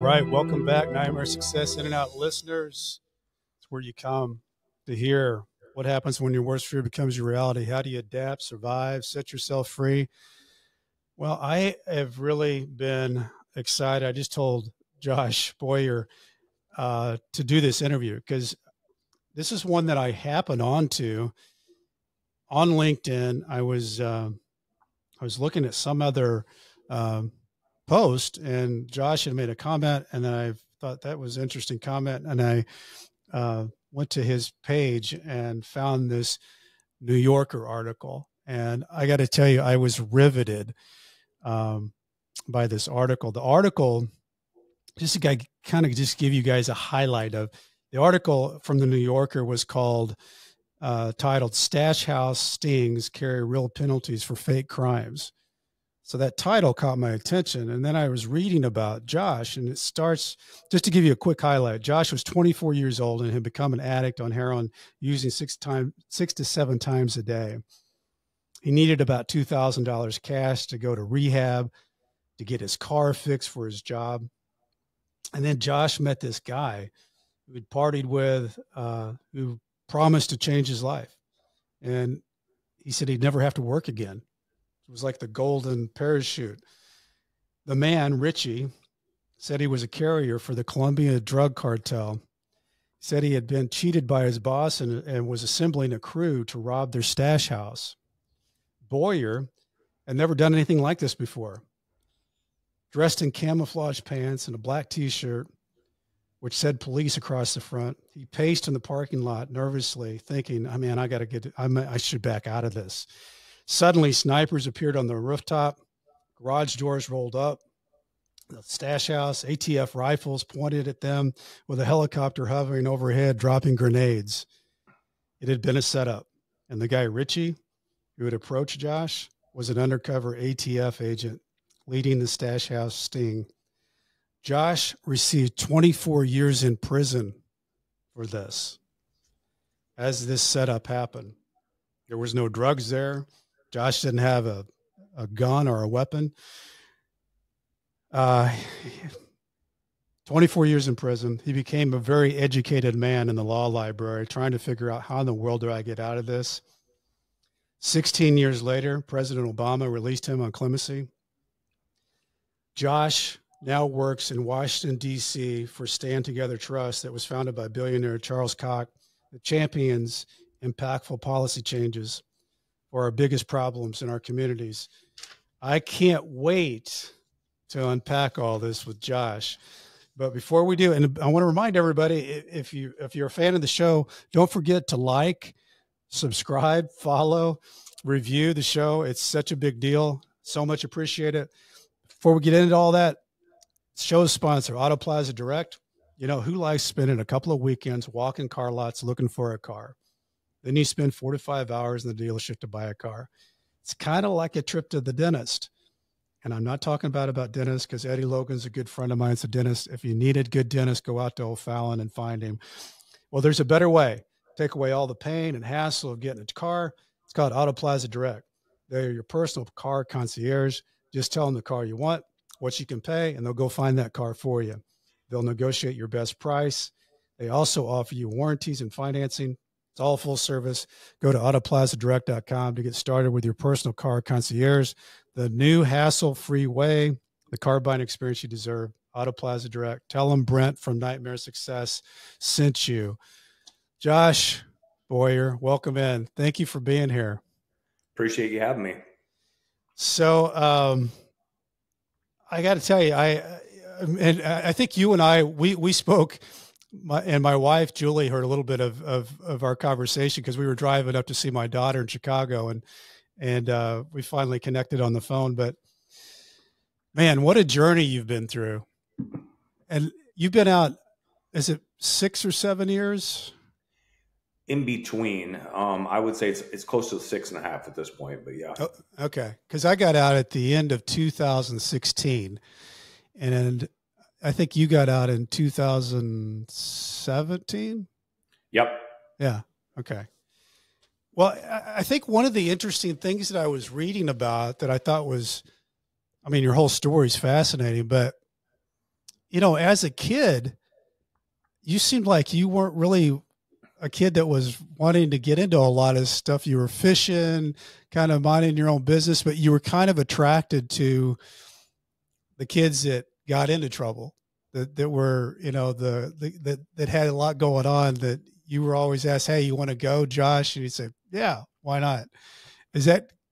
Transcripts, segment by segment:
Right. Welcome back, Nightmare Success In and Out listeners. It's where you come to hear what happens when your worst fear becomes your reality. How do you adapt, survive, set yourself free? Well, I have really been excited. I just told Josh Boyer to do this interview because this is one that I happened onto on LinkedIn. I was looking at some other post, and Josh had made a comment, and then I thought that was an interesting comment, and I went to his page and found this New Yorker article, and I got to tell you, I was riveted by this article. The article, just to kind of just give you guys a highlight of the article from the New Yorker, was called titled "Stash House Stings Carry Real Penalties for Fake Crimes." So that title caught my attention. And then I was reading about Josh, and it starts, just to give you a quick highlight. Josh was 24 years old and had become an addict on heroin, using 6 to 7 times a day. He needed about $2,000 cash to go to rehab, to get his car fixed for his job. And then Josh met this guy who he'd partied with, who promised to change his life. And he said he'd never have to work again. It was like the golden parachute. The man, Richie, said he was a carrier for the Columbian Drug Cartel. He said he had been cheated by his boss and was assembling a crew to rob their stash house. Boyer had never done anything like this before. Dressed in camouflage pants and a black T-shirt, which said police across the front, he paced in the parking lot nervously, thinking, "Oh, man, I should back out of this." Suddenly, snipers appeared on the rooftop, garage doors rolled up, the stash house, ATF rifles pointed at them with a helicopter hovering overhead, dropping grenades. It had been a setup. And the guy, Richie, who had approached Josh, was an undercover ATF agent leading the stash house sting. Josh received 24 years in prison for this. As this setup happened, there was no drugs there. Josh didn't have a gun or a weapon. 24 years in prison. He became a very educated man in the law library, trying to figure out how in the world do I get out of this. 16 years later, President Obama released him on clemency. Josh now works in Washington, D.C. for Stand Together Trust that was founded by billionaire Charles Koch that champions impactful policy changes for our biggest problems in our communities. I can't wait to unpack all this with Josh. But before we do, and I want to remind everybody, if you're a fan of the show, don't forget to like, subscribe, follow, review the show. It's such a big deal. So much appreciate it. Before we get into all that, show's sponsor, Auto Plaza Direct. You know, who likes spending a couple of weekends walking car lots looking for a car? Then you spend 4 to 5 hours in the dealership to buy a car. It's kind of like a trip to the dentist. And I'm not talking about dentists, because Eddie Logan's a good friend of mine. It's a dentist. If you need a good dentist, go out to O'Fallon and find him. Well, there's a better way. Take away all the pain and hassle of getting a car. It's called Auto Plaza Direct. They're your personal car concierge. Just tell them the car you want, what you can pay, and they'll go find that car for you. They'll negotiate your best price. They also offer you warranties and financing. It's all full service. Go to autoplazadirect.com to get started with your personal car concierge, the new hassle-free way, the car buying experience you deserve. Auto Plaza Direct. Tell them Brent from Nightmare Success sent you. Josh Boyer, welcome in. Thank you for being here. Appreciate you having me. So I got to tell you, I think you and I, we spoke. My wife, Julie, heard a little bit of our conversation because we were driving up to see my daughter in Chicago, and we finally connected on the phone. But man, what a journey you've been through. And you've been out, is it 6 or 7 years? In between. I would say it's close to 6.5 at this point, but yeah. Oh, okay. Because I got out at the end of 2016, and I think you got out in 2017. Yep. Yeah. Okay. Well, I think one of the interesting things that I was reading about that I thought was, I mean, your whole story is fascinating, but as a kid, you seemed like you weren't really a kid that was wanting to get into a lot of stuff. You were fishing, kind of minding your own business, but you were kind of attracted to the kids that got into trouble, that were, that had a lot going on, that you were always asked, "Hey, you want to go, Josh?" And you'd say, "Yeah, why not?"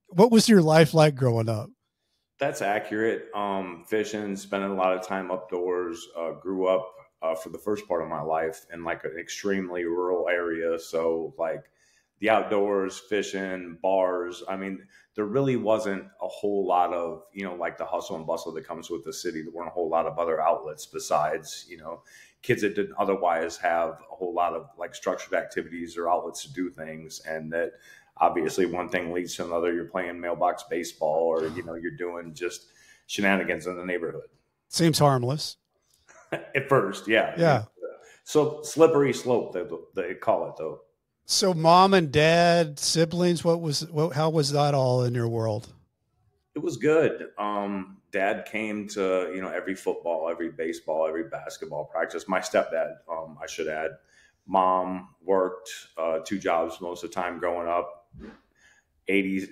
What was your life like growing up? That's accurate. Fishing, spending a lot of time outdoors. Grew up for the first part of my life in like an extremely rural area, so like the outdoors, fishing, bars. I mean, there really wasn't a whole lot of like the hustle and bustle that comes with the city. There weren't a whole lot of other outlets besides kids that didn't otherwise have a whole lot of like structured activities or outlets to do things, and that obviously one thing leads to another. You're playing mailbox baseball, or you're doing just shenanigans in the neighborhood. Seems harmless At first, yeah. Yeah. So slippery slope, they call it, though. So mom and dad, siblings, how was that all in your world? It was good. Dad came to every football, every baseball, every basketball practice. My stepdad, I should add. Mom worked 2 jobs most of the time growing up. 80s,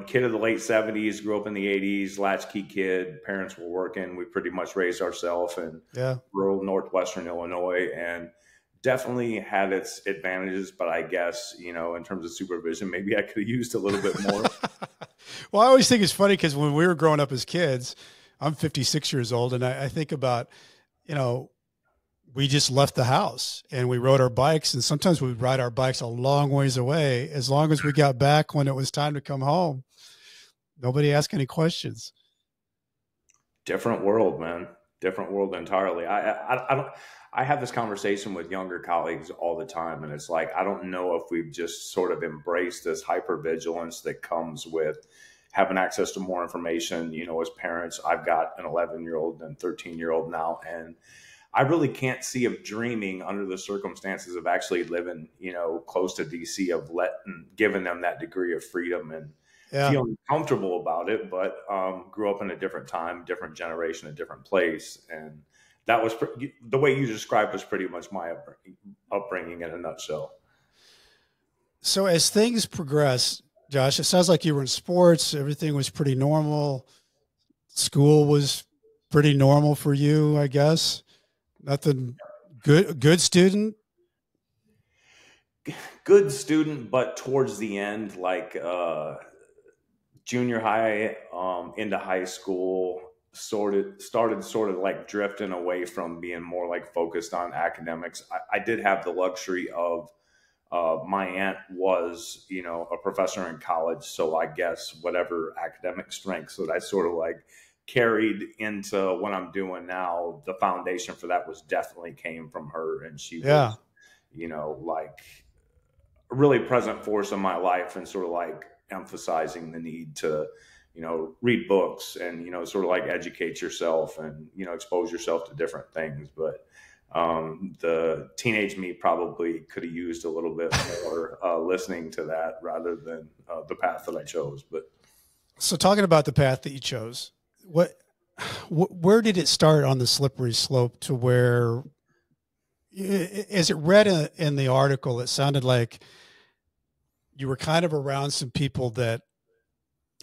kid of the late 70s, grew up in the 80s, latchkey kid. Parents were working. We pretty much raised ourselves in rural northwestern Illinois, and definitely had its advantages. But I guess, in terms of supervision, maybe I could have used a little bit more. Well, I always think it's funny because when we were growing up as kids, I'm 56 years old, and I think about, we just left the house and we rode our bikes, and sometimes we'd ride our bikes a long ways away. As long as we got back when it was time to come home, nobody asked any questions. Different world, man. Different world entirely. I have this conversation with younger colleagues all the time, and it's like, I don't know if we've just sort of embraced this hypervigilance that comes with having access to more information. As parents, I've got an 11-year-old and 13-year-old now, and I really can't see of dreaming under the circumstances of actually living, close to DC, of giving them that degree of freedom and feeling comfortable about it. But grew up in a different time, different generation, a different place, and that was the way you described was pretty much my upbringing in a nutshell. So as things progress, Josh, it sounds like you were in sports. Everything was pretty normal. School was pretty normal for you, I guess. Nothing good student. Good student, but towards the end, like junior high, into high school, started sort of like drifting away from being more like focused on academics. I did have the luxury of my aunt was, a professor in college, so I guess whatever academic strengths that I sort of like carried into what I'm doing now, the foundation for that was definitely came from her, and she was, like a really present force in my life, and sort of like emphasizing the need to, read books and, sort of like educate yourself and, expose yourself to different things. But the teenage me probably could have used a little bit more listening to that rather than the path that I chose. But so talking about the path that you chose, where did it start on the slippery slope to where, as it read in the article, it sounded like you were kind of around some people that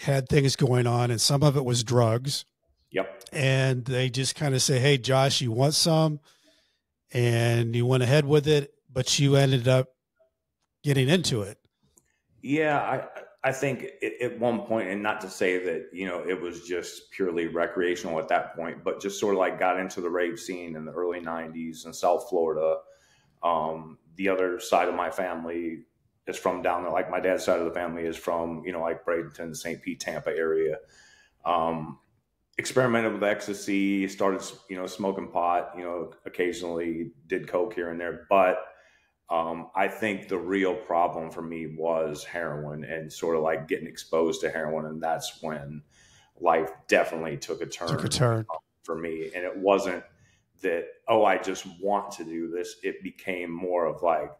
had things going on, and some of it was drugs. Yep. And they just kind of say, "Hey, Josh, you want some?" And you went ahead with it, but you ended up getting into it. Yeah, I think at one point, and not to say that, it was just purely recreational at that point, but just sort of like got into the rave scene in the early 90s in South Florida. The other side of my family is from down there. Like my dad's side of the family is from, like Bradenton, St. Pete, Tampa area. Experimented with ecstasy, started, smoking pot, occasionally did coke here and there. But I think the real problem for me was heroin and sort of like getting exposed to heroin. And that's when life definitely took a turn for me. And it wasn't that, oh, I just want to do this. It became more of like,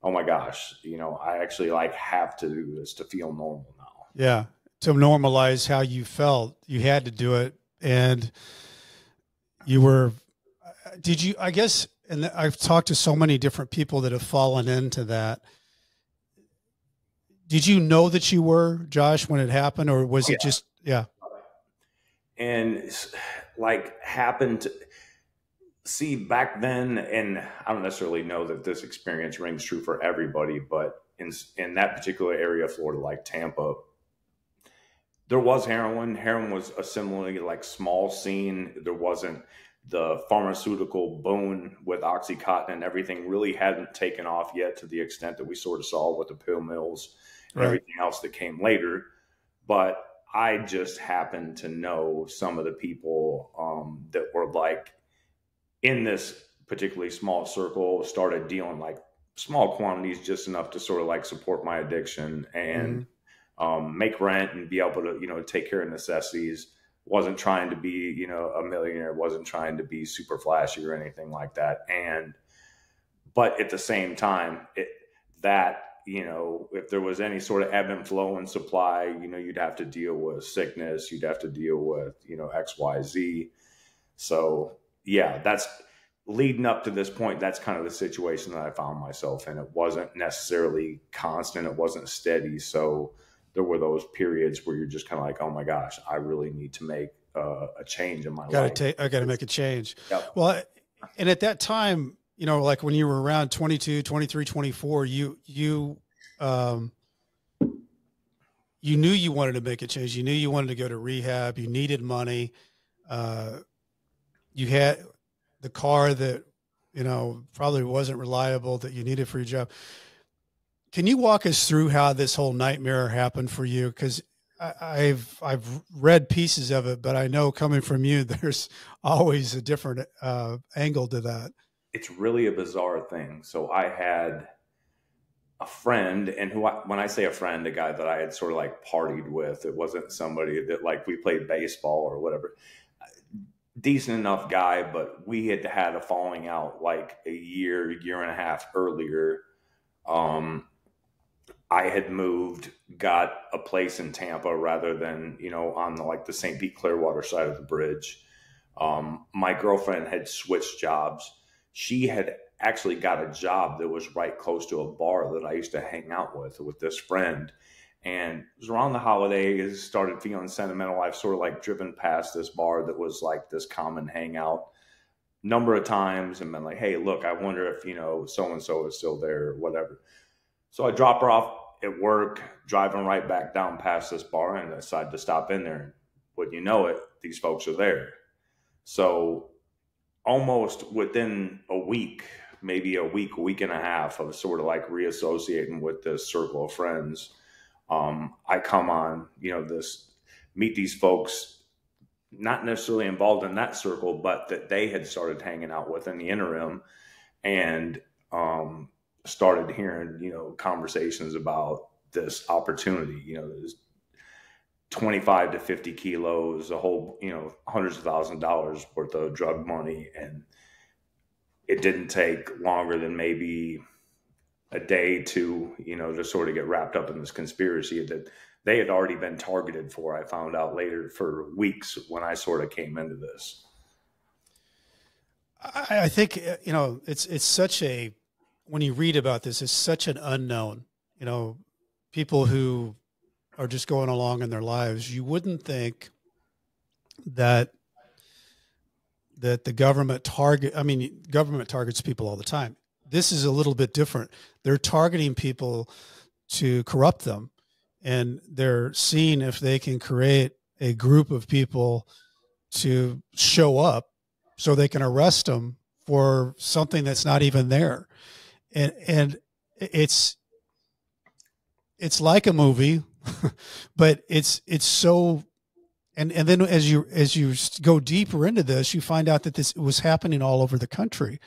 oh my gosh, I actually like have to do this to feel normal now. Yeah. To normalize how you felt, you had to do it. And you were, did you, I guess, and I've talked to so many different people that have fallen into that. Did you know that you were, Josh, when it happened, or was it just, yeah? And like happened to see back then, and I don't necessarily know that this experience rings true for everybody, but in that particular area of Florida, like Tampa, there was heroin. Heroin was a similarly like small scene. There wasn't the pharmaceutical boom with OxyContin and everything really hadn't taken off yet to the extent that we sort of saw with the pill mills and Right. everything else that came later. But I just happened to know some of the people that were like in this particularly small circle, started dealing like small quantities, just enough to sort of like support my addiction Mm-hmm. and make rent and be able to, take care of necessities. Wasn't trying to be, a millionaire, wasn't trying to be super flashy or anything like that. But at the same time, if there was any sort of ebb and flow in supply, you'd have to deal with sickness, you'd have to deal with, XYZ. So yeah, that's leading up to this point. That's kind of the situation that I found myself in. It wasn't necessarily constant. It wasn't steady. So there were those periods where you're just kind of like, oh my gosh, I really need to make a change in my life. I got to make a change. Yep. Well, and at that time, like when you were around 22, 23, 24, you knew you wanted to make a change. You knew you wanted to go to rehab. You needed money. You had the car that, probably wasn't reliable that you needed for your job. Can you walk us through how this whole nightmare happened for you? Because I've read pieces of it, but I know coming from you, there's always a different angle to that. It's really a bizarre thing. So I had a friend, and when I say a friend, a guy that I had sort of like partied with. It wasn't somebody that like we played baseball or whatever. Decent enough guy, but we had had a falling out like a year and a half earlier. I had moved, got a place in Tampa rather than, on the St. Pete Clearwater side of the bridge. My girlfriend had switched jobs. She had actually got a job that was right close to a bar that I used to hang out with this friend. And it was around the holidays, started feeling sentimental. I've sort of like driven past this bar that was like this common hangout number of times and been like, hey, look, I wonder if, so-and-so is still there or whatever. So I drop her off at work, driving right back down past this bar, and I decide to stop in there. Wouldn't you know it, these folks are there. So almost within a week, maybe a week and a half of sort of like reassociating with this circle of friends, I come on, meet these folks, not necessarily involved in that circle, but that they had started hanging out with in the interim, and started hearing, conversations about this opportunity, this 25 to 50 kilos, a whole, hundreds of $1,000s worth of drug money. And it didn't take longer than maybe a day to sort of get wrapped up in this conspiracy that they had already been targeted for. I found out later, for weeks when I sort of came into this. I think, it's such a, when you read about this, it's such an unknown, people who are just going along in their lives. You wouldn't think that the government government targets people all the time. This is a little bit different. They're targeting people to corrupt them, and they're seeing if they can create a group of people to show up so they can arrest them for something that's not even there. And it's like a movie, but it's so, and then as you go deeper into this, you find out that this was happening all over the country.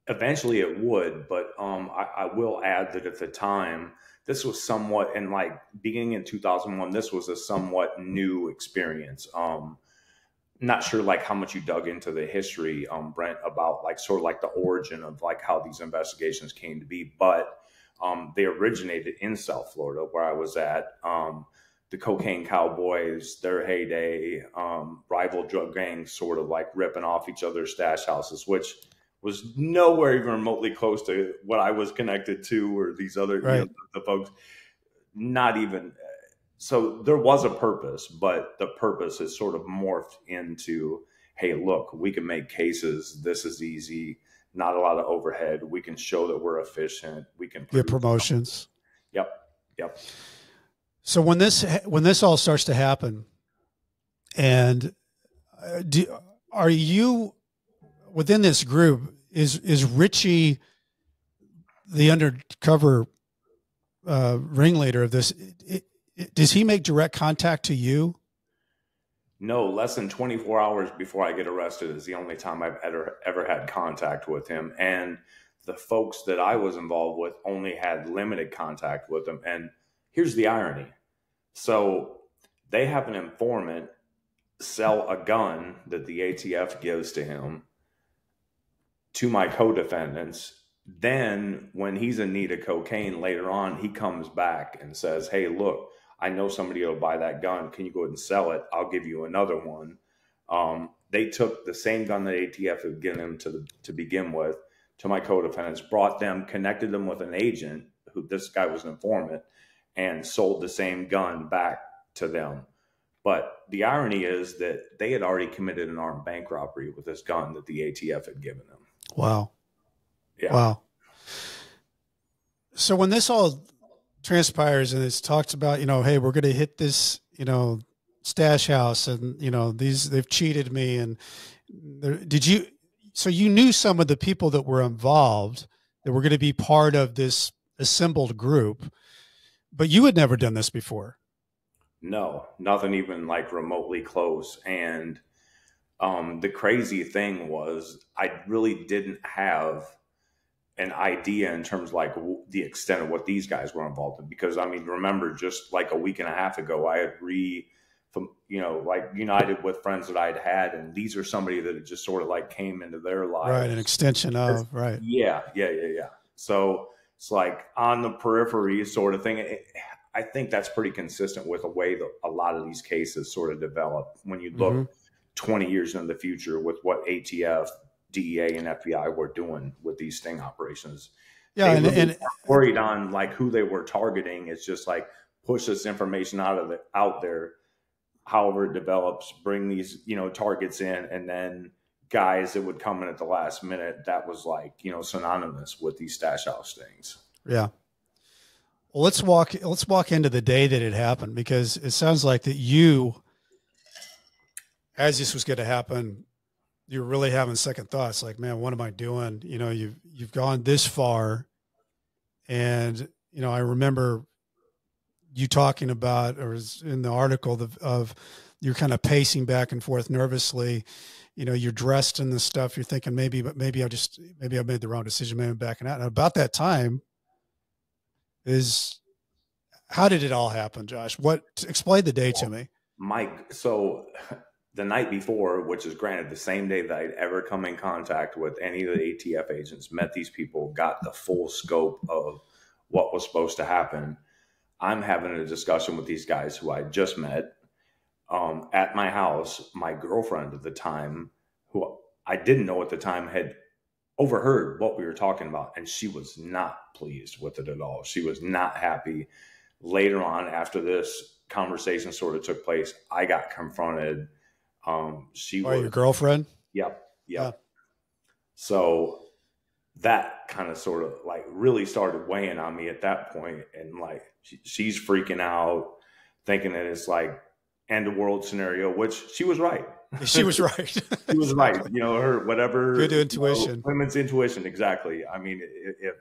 Eventually it would, but I will add that at the time, this was somewhat, and like beginning in 2001, this was a somewhat new experience. Not sure like how much you dug into the history, Brent, about like sort of like the origin of like how these investigations came to be, but they originated in South Florida, where I was at. the cocaine cowboys, their heyday, rival drug gangs sort of like ripping off each other's stash houses, which was nowhere even remotely close to what I was connected to or these other, Right. the folks, not even. So there was a purpose, but the purpose has sort of morphed into, hey, look, we can make cases. This is easy. Not a lot of overhead. We can show that we're efficient. We can Get promotions. Yep. Yep. So when this all starts to happen, and are you within this group? Is Richie the undercover ringleader of this? Does he make direct contact to you? No, less than 24 hours before I get arrested is the only time I've ever had contact with him. And the folks that I was involved with only had limited contact with him. And here's the irony. So they have an informant sell a gun that the ATF gives to him to my co-defendants. Then when he's in need of cocaine later on, he comes back and says, hey, look, I know somebody will buy that gun. Can you go ahead and sell it? I'll give you another one. They took the same gun that ATF had given him to begin with to my co-defendants, brought them, connected them with an agent who this guy was an informant, and sold the same gun back to them. But the irony is that they had already committed an armed bank robbery with this gun that the ATF had given them. Wow. Yeah. Wow. So when this all transpires and it's talked about, hey, we're going to hit this, stash house, and, they've cheated me. And so you knew some of the people that were involved that were going to be part of this assembled group, but you had never done this before. No, nothing even like remotely close. And the crazy thing was I really didn't have an idea in terms of like the extent of what these guys were involved in. Because I mean, remember just like a week and a half ago, I had united with friends that I'd had. And these are somebody that had just sort of like came into their lives. Right. An extension of, right. Yeah. So it's like on the periphery sort of thing. I think that's pretty consistent with the way that a lot of these cases sort of develop when you look 20 years into the future with what ATF, DEA, and FBI were doing with these sting operations. Yeah, and worried on like who they were targeting. It's just like push this information out there, however it develops, bring these targets in, and then guys that would come in at the last minute. That was like synonymous with these stash house stings. Yeah. Well, let's walk into the day that it happened, because it sounds like that you, as this was going to happen, you were really having second thoughts, like, man, what am I doing? You've gone this far. And, I remember you talking about, or was in the article of you're kind of pacing back and forth nervously. You're dressed in this stuff. You're thinking maybe I made the wrong decision. Maybe I'm backing out. And about that time how did it all happen, Josh? Explain the day to me. Mike. So the night before, which is granted the same day that I'd ever come in contact with any of the ATF agents, met these people, got the full scope of what was supposed to happen. I'm having a discussion with these guys who I just met at my house. My girlfriend at the time, who I didn't know at the time, had overheard what we were talking about, and she was not pleased with it at all. She was not happy. Later on, after this conversation sort of took place, I got confronted. Your girlfriend? Yep. So that kind of sort of like really started weighing on me at that point. And like, she's freaking out, thinking that it's like end of world scenario, which she was right. She was right. She was right. Her whatever. Good intuition. Women's intuition. Exactly. I mean, if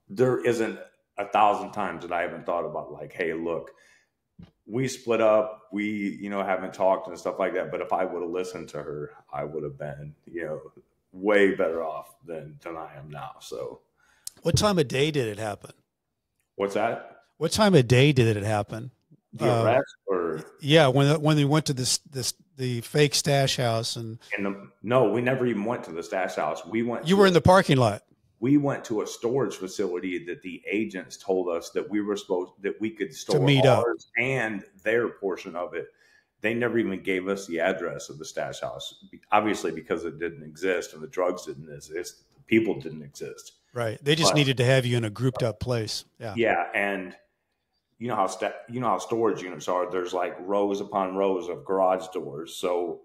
there isn't 1,000 times that I haven't thought about like, hey, look, we split up, we, haven't talked and stuff like that. But if I would have listened to her, I would have been, way better off than I am now. So what time of day did it happen? What's that? What time of day did it happen? The arrest or? Yeah. When they went to the fake stash house no, we never even went to the stash house. We went. You were in the parking lot. we went to a storage facility that the agents told us that we could store To meet up. ours and their portion of it. They never even gave us the address of the stash house, obviously because it didn't exist and the drugs didn't exist. The people didn't exist. Right. They just needed to have you in a grouped up place. Yeah. Yeah. And you know how storage units are. There's like rows upon rows of garage doors. So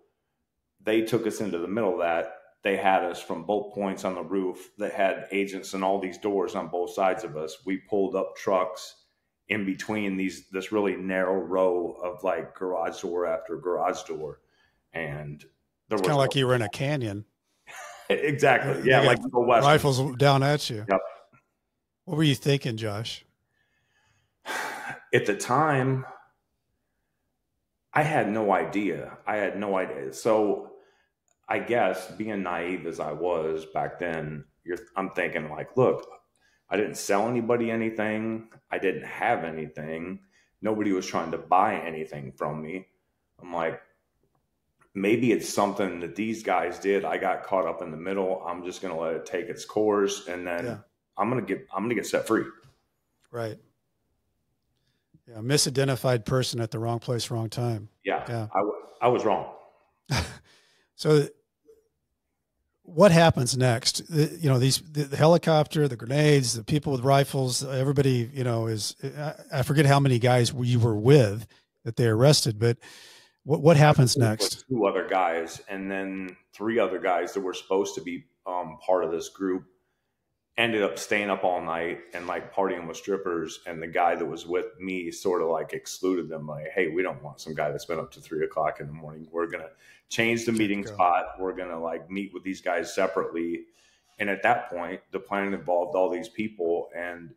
they took us into the middle of that. They had us from both points on the roof that had agents and all these doors on both sides of us. We pulled up trucks in between this really narrow row of like garage door after garage door. And there was kind of like you were in a canyon. Exactly. Yeah. Like the West. Rifles down at you. Yep. What were you thinking, Josh? At the time, I had no idea. So I guess being naive as I was back then, I'm thinking like, look, I didn't sell anybody anything. I didn't have anything. Nobody was trying to buy anything from me. I'm like, maybe it's something that these guys did. I got caught up in the middle. I'm just going to let it take its course. And then I'm going to get set free. Right. Yeah. Misidentified person at the wrong place, wrong time. Yeah. I was wrong. So what happens next? The helicopter, the grenades, the people with rifles, everybody, I forget how many guys you were with that they arrested, but what happens next? 2 other guys, and then 3 other guys that were supposed to be part of this group ended up staying up all night and like partying with strippers. And the guy that was with me sort of like excluded them, like, hey, we don't want some guy that's been up to 3 o'clock in the morning. We're going to change the meeting spot. We're going to like meet with these guys separately. And at that point, the plan involved all these people. And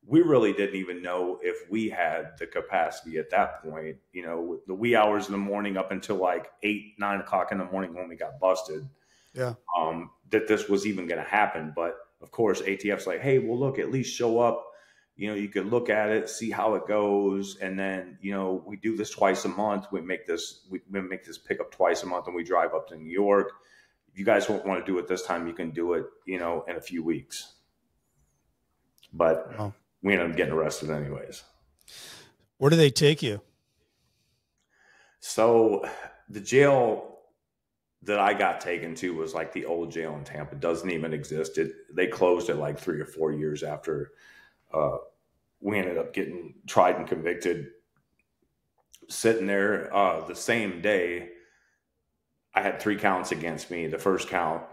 we really didn't even know if we had the capacity at that point, with the wee hours in the morning up until like 8, 9 o'clock in the morning when we got busted, that this was even going to happen. But of course, ATF's like, hey, well, look, at least show up. You could look at it, see how it goes. And then, we do this twice a month. We make this pickup twice a month and we drive up to New York. If you guys won't want to do it this time, you can do it, in a few weeks. But we ended up getting arrested anyways. Where do they take you? So the jail that I got taken to was like the old jail in Tampa. It doesn't even exist. They closed it like 3 or 4 years after we ended up getting tried and convicted. Sitting there the same day, I had 3 counts against me. The first count,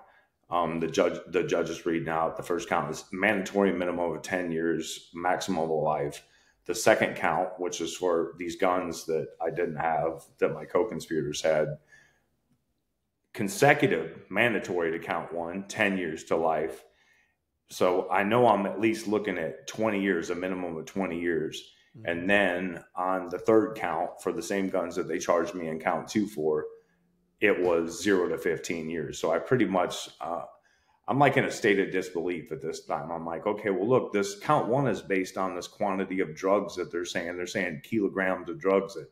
the judge is reading out. The first count is mandatory minimum of 10 years, maximum of life. The second count, which is for these guns that I didn't have, that my co-conspirators had, consecutive mandatory to count 1, 10 years to life. So I know I'm at least looking at 20 years, a minimum of 20 years. Mm-hmm. And then on the third count for the same guns that they charged me in count 2 for, it was 0 to 15 years. So I pretty much, I'm like in a state of disbelief at this time. I'm like, okay, well, look, this count 1 is based on this quantity of drugs that they're saying kilograms of drugs that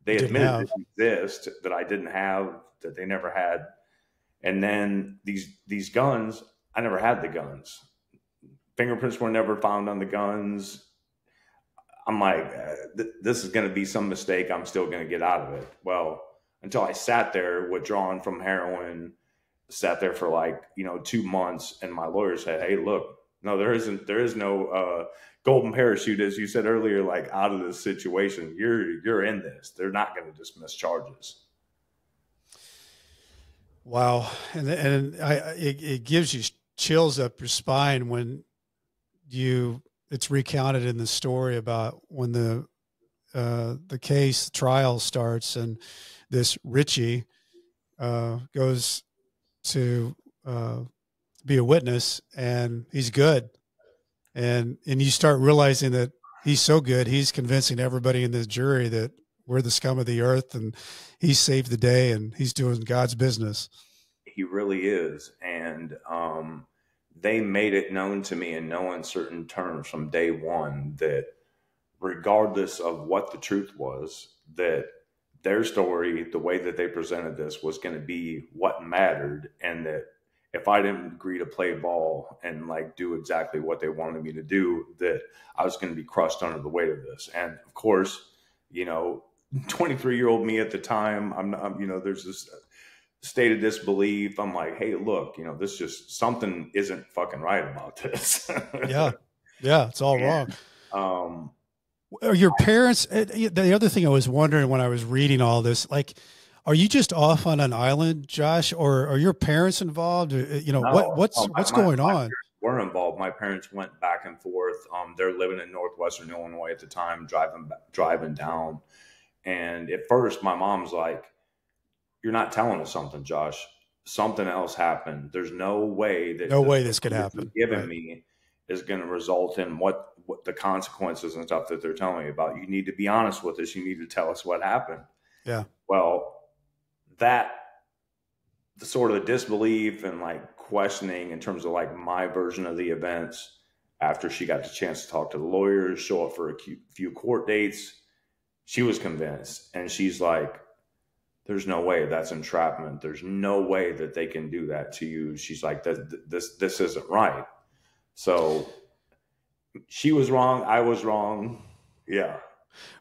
they admitted didn't exist, that I didn't have, that they never had. And then these guns, I never had the guns. Fingerprints were never found on the guns. I'm like, this is going to be some mistake. I'm still going to get out of it. Well, until I sat there withdrawn from heroin, sat there for like, 2 months. And my lawyer said, hey, look, no, there is no golden parachute, as you said earlier, like out of this situation. You're in this. They're not going to dismiss charges. Wow. And it gives you chills up your spine when it's recounted in the story about when the case trial starts and this Richie goes to be a witness and he's good. And you start realizing that he's so good, he's convincing everybody in the jury that we're the scum of the earth and he saved the day and he's doing God's business. He really is. And they made it known to me in no uncertain terms from day one that regardless of what the truth was, that their story, the way that they presented this, was going to be what mattered. And that if if I didn't agree to play ball and like do exactly what they wanted me to do, that I was going to be crushed under the weight of this. And of course, 23-year-old me at the time, there's this state of disbelief. I'm like, hey, look, this just something isn't fucking right about this. Yeah. It's all wrong. Um, Are your parents, the other thing I was wondering when I was reading all this, like, are you just off on an island, Josh, or are your parents involved? What's going on? Were involved. My parents went back and forth. They're living in northwestern Illinois at the time, driving down. And at first, my mom's like, "You're not telling us something, Josh. Something else happened. There's no way that this could happen. Giving me is going to result in what the consequences and stuff that they're telling me about. You need to be honest with us. You need to tell us what happened." Yeah. Well, the sort of disbelief and like questioning in terms of like my version of the events after she got the chance to talk to the lawyers, show up for a few court dates, she was convinced. And she's like, there's no way that's entrapment. There's no way that they can do that to you. She's like, this isn't right. So she was wrong. I was wrong. Yeah.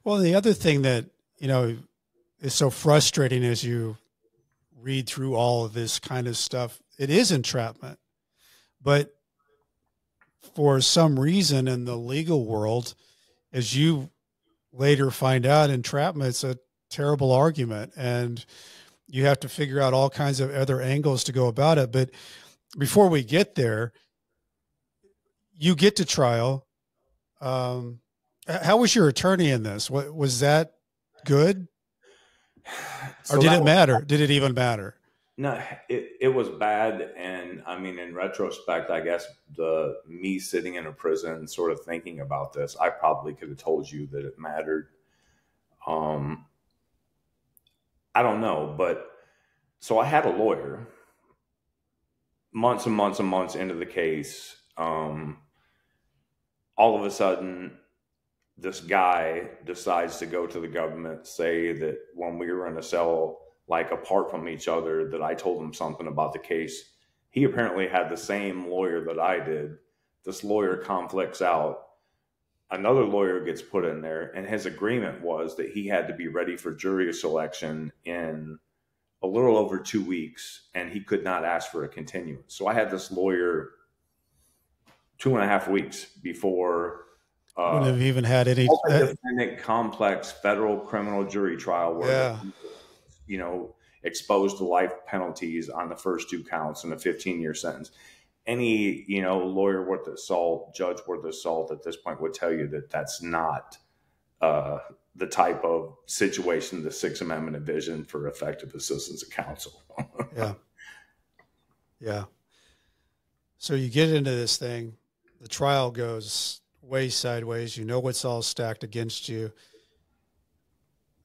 Well, the other thing that, is so frustrating as you read through all of this kind of stuff, it is entrapment. But for some reason in the legal world, as you later find out, entrapment's a terrible argument, and you have to figure out all kinds of other angles to go about it. But before we get there, you get to trial. How was your attorney in this? What was that good? Or did it matter? Did it even matter? No, it was bad. And I mean, in retrospect, I guess me sitting in a prison sort of thinking about this, I probably could have told you that it mattered. I don't know, but so I had a lawyer months and months and months into the case. All of a sudden, this guy decides to go to the government, say that when we were in a cell, like apart from each other, that I told him something about the case. He apparently had the same lawyer that I did. This lawyer conflicts out. Another lawyer gets put in there, and his agreement was that he had to be ready for jury selection in a little over 2 weeks, and he could not ask for a continuance. So I had this lawyer 2.5 weeks before wouldn't have even had any multi-defendant complex federal criminal jury trial where exposed to life penalties on the first 2 counts and a 15-year sentence. Any lawyer worth the salt, judge worth the salt at this point would tell you that that's not the type of situation the Sixth Amendment envisioned for effective assistance of counsel. Yeah. So you get into this thing, the trial goes way sideways. What's all stacked against you.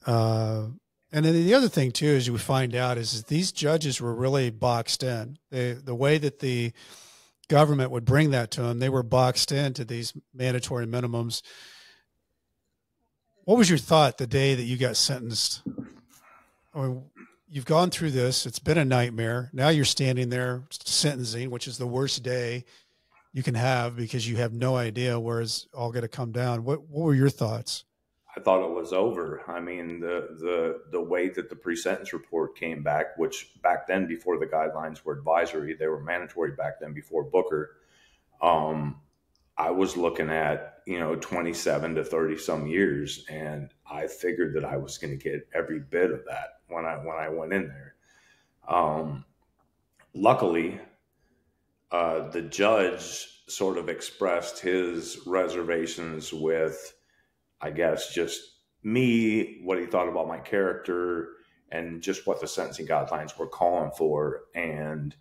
And then the other thing too, is you find out is these judges were really boxed in. The way that the government would bring that to them, they were boxed into these mandatory minimums. What was your thought the day that you got sentenced? I mean, you've gone through this. It's been a nightmare. Now you're standing there sentencing, which is the worst day you can have because you have no idea where it's all going to come down. What were your thoughts? I thought it was over. I mean, the way that the pre-sentence report came back, which back then before the guidelines were advisory, they were mandatory back then before Booker. I was looking at, 27 to 30 some years, and I figured that I was going to get every bit of that when I went in there. Luckily, the judge sort of expressed his reservations with, I guess, just me, what he thought about my character, and just what the sentencing guidelines were calling for. And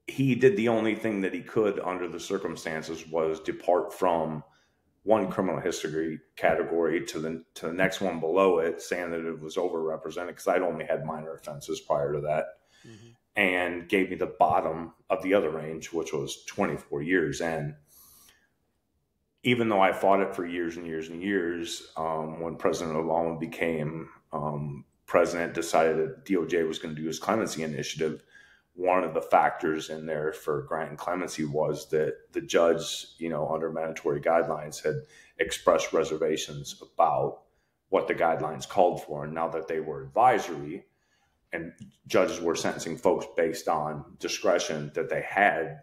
he did the only thing that he could under the circumstances was depart from one criminal history category to the next one below it, saying that it was overrepresented because I'd only had minor offenses prior to that, and gave me the bottom of the other range, which was 24 years. And even though I fought it for years and years and years, when President Obama became president, decided that DOJ was going to do his Clemency Initiative, one of the factors in there for granting clemency was that the judge, under mandatory guidelines had expressed reservations about what the guidelines called for. And now that they were advisory and judges were sentencing folks based on discretion that they had,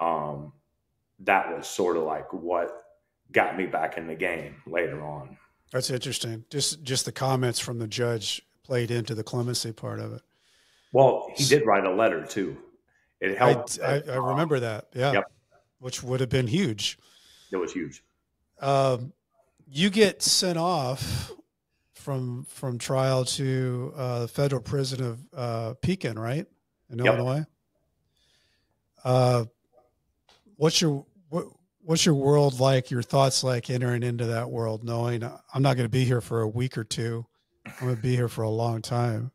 that was sort of like what got me back in the game later on. That's interesting. Just the comments from the judge played into the clemency part of it. Well, he did write a letter too. It helped. I remember that. Yeah. Yep. Which would have been huge. It was huge. You get sent off from trial to the federal prison of Pekin, right? In Illinois. What's your world like, your thoughts like entering into that world, knowing I'm not going to be here for a week or two. I'm going to be here for a long time.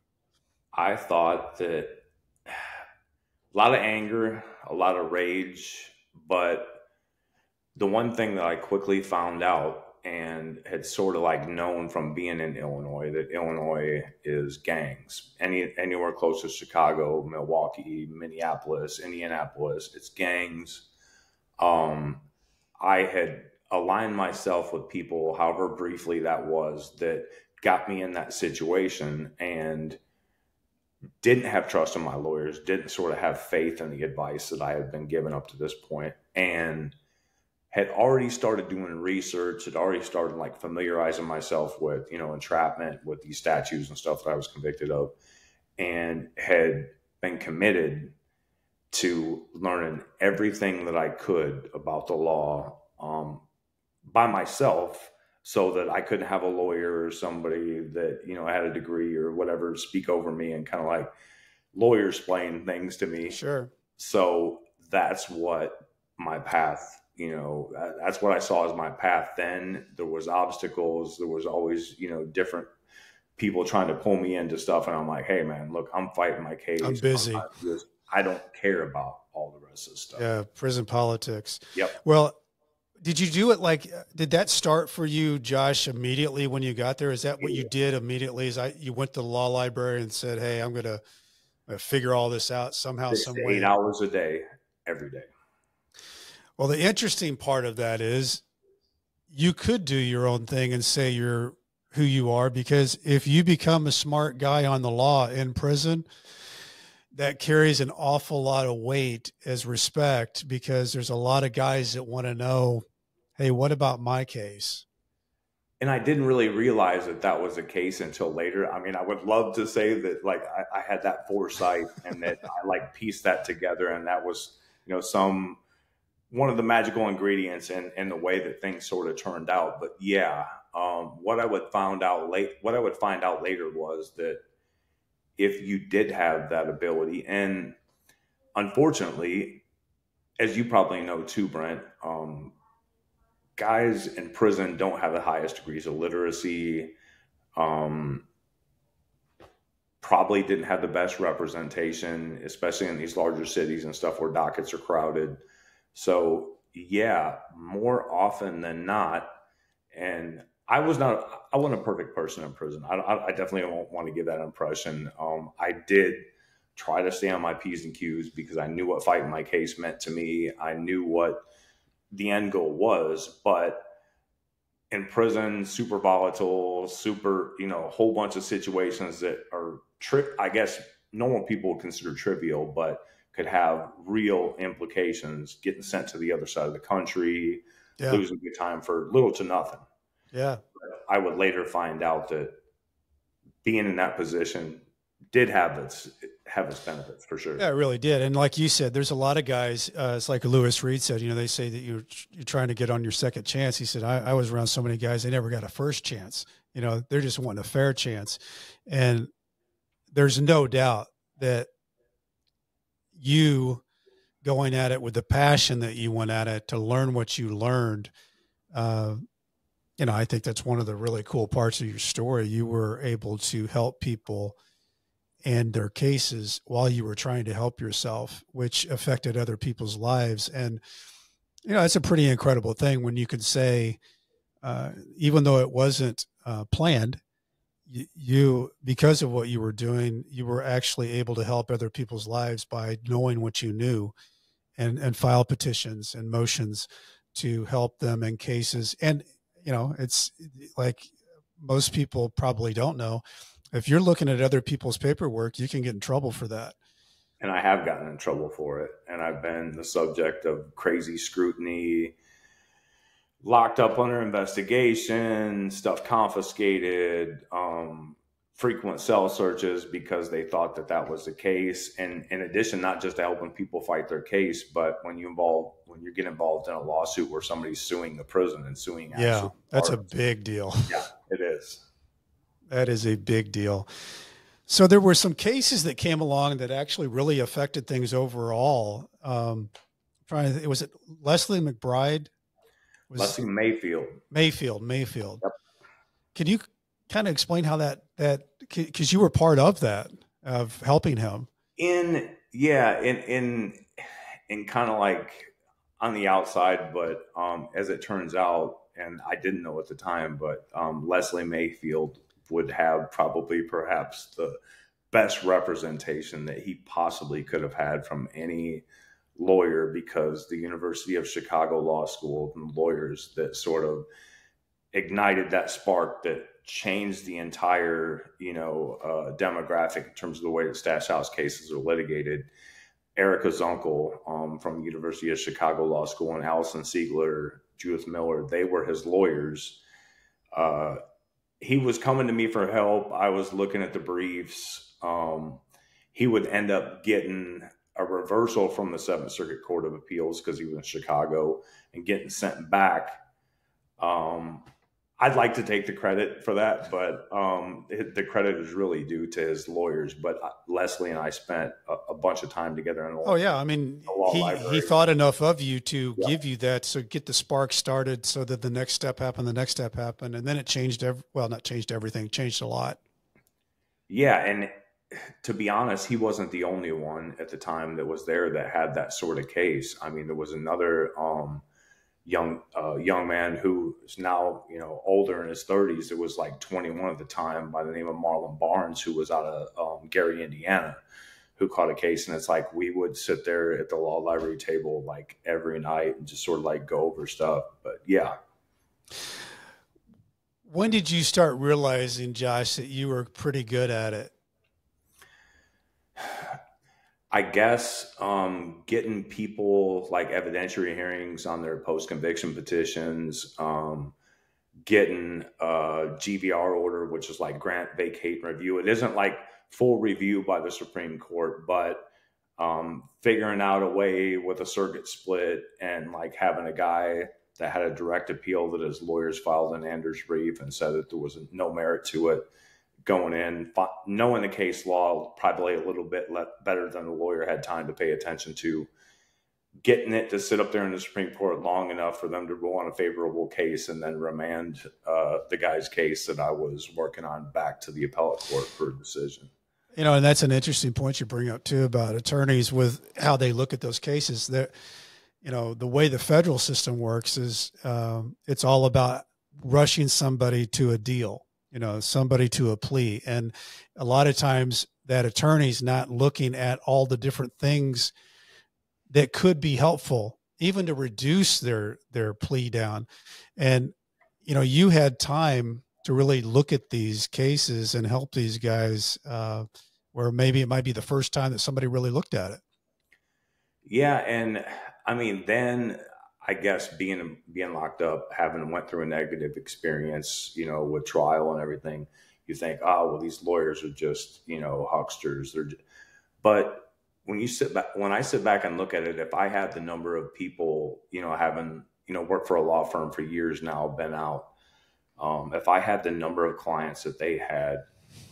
I thought that a lot of anger, a lot of rage, but the one thing that I quickly found out and had sort of like known from being in Illinois, that Illinois is gangs. Anywhere close to Chicago, Milwaukee, Minneapolis, Indianapolis, it's gangs. I had aligned myself with people, however briefly that was, that got me in that situation, and didn't have trust in my lawyers, didn't sort of have faith in the advice that I had been given up to this point, and had already started doing research, had already started like familiarizing myself with, entrapment, with these statutes and stuff that I was convicted of, and had been committed to learning everything that I could about the law by myself, so that I couldn't have a lawyer or somebody that, had a degree or whatever speak over me and kind of like lawyer explain things to me. Sure. So that's what my path, that's what I saw as my path. Then there was obstacles. There was always, different people trying to pull me into stuff. And I'm like, hey man, look, I'm fighting my case. I'm busy. I don't care about all the rest of the stuff. Yeah. Prison politics. Yep. Well, did you do it did that start for you, Josh, immediately when you got there? Is that what you did immediately? You went to the law library and said, hey, I'm going to figure all this out somehow, some way? 8 hours a day, every day. Well, the interesting part of that is you could do your own thing and say you're who you are, because if you become a smart guy on the law in prison, that carries an awful lot of weight as respect, because there's a lot of guys that want to know, hey, what about my case? And I didn't really realize that was the case until later. I mean, I would love to say that like I had that foresight and that I like pieced that together, and that was, one of the magical ingredients in the way that things sort of turned out. But yeah, what I would find out later was that if you did have that ability, and unfortunately, as you probably know too, Brent, guys in prison don't have the highest degrees of literacy, probably didn't have the best representation, especially in these larger cities and stuff where dockets are crowded. So yeah, more often than not, and I wasn't a perfect person in prison. I definitely don't want to give that impression. I did try to stay on my P's and Q's because I knew what fighting my case meant to me. I knew what the end goal was, but in prison, super volatile, a whole bunch of situations that are I guess normal people would consider trivial, but could have real implications, getting sent to the other side of the country, losing your time for little to nothing. Yeah. I would later find out that being in that position did have its benefits for sure. Yeah, it really did. And like you said, there's a lot of guys, it's like Lewis Reed said, they say that you're trying to get on your second chance. He said, I was around so many guys, they never got a first chance. They're just wanting a fair chance. And there's no doubt that you going at it with the passion that you went at it to learn what you learned, I think that's one of the really cool parts of your story. You were able to help people and their cases while you were trying to help yourself, which affected other people's lives. And, it's a pretty incredible thing when you can say, even though it wasn't planned, you, because of what you were doing, you were actually able to help other people's lives by knowing what you knew, and file petitions and motions to help them in cases. And, it's like most people probably don't know, if you're looking at other people's paperwork, you can get in trouble for that. And I have gotten in trouble for it. And I've been the subject of crazy scrutiny, locked up under investigation, stuff confiscated, frequent cell searches because they thought that that was the case. And in addition, not just to helping people fight their case, but when you get involved in a lawsuit where somebody's suing the prison and suing Yeah, that's a big deal. Yeah, it is. That is a big deal. So there were some cases that came along that actually really affected things overall. Was it Leslie McBride? Leslie Mayfield. Mayfield. Yep. Can you kind of explain how that, because you were part of that, of helping him? In kind of like on the outside, but as it turns out, and I didn't know at the time, but Leslie Mayfield would have perhaps the best representation that he possibly could have had from any lawyer, because the University of Chicago Law School and lawyers that sort of ignited that spark that changed the entire, demographic in terms of the way that stash house cases are litigated. Erica Zunkel from the University of Chicago Law School and Allison Siegler, Judith Miller, they were his lawyers. He was coming to me for help. I was looking at the briefs. He would end up getting a reversal from the Seventh Circuit Court of Appeals because he was in Chicago, and getting sent back. I'd like to take the credit for that, but the credit is really due to his lawyers. But Leslie and I spent a bunch of time together in the law he thought enough of you to give you that, so get the spark started, so that the next step happened, and then it changed. Not changed everything, changed a lot. Yeah, and to be honest, he wasn't the only one at the time that was there that had that sort of case. I mean, there was another young man who is now, older in his 30s. It was like 21 at the time, by the name of Marlon Barnes, who was out of Gary, Indiana, who caught a case. And it's like, we would sit there at the law library table like every night and just sort of like go over stuff. But yeah. When did you start realizing, Josh, that you were pretty good at it? I guess getting people like evidentiary hearings on their post-conviction petitions, getting a GVR order, which is like grant, vacate, and review. It isn't like full review by the Supreme Court, but figuring out a way with a circuit split, and like having a guy that had a direct appeal that his lawyers filed an Anders brief and said that there was no merit to it. Going in, knowing the case law probably a little bit better than the lawyer had time to pay attention to, getting it to sit up there in the Supreme Court long enough for them to rule on a favorable case, and then remand the guy's case that I was working on back to the appellate court for a decision. And that's an interesting point you bring up too, about attorneys with how they look at those cases. That, the way the federal system works is it's all about rushing somebody to a deal. Somebody to a plea. And a lot of times that attorney's not looking at all the different things that could be helpful, even to reduce their plea down. And, you had time to really look at these cases and help these guys, where maybe it might be the first time that somebody really looked at it. Yeah. And I mean, then I guess being locked up, having went through a negative experience, with trial and everything, you think, oh, well, these lawyers are just, hucksters. But when I sit back and look at it, if I had the number of people, having, worked for a law firm for years now, been out, if I had the number of clients that they had,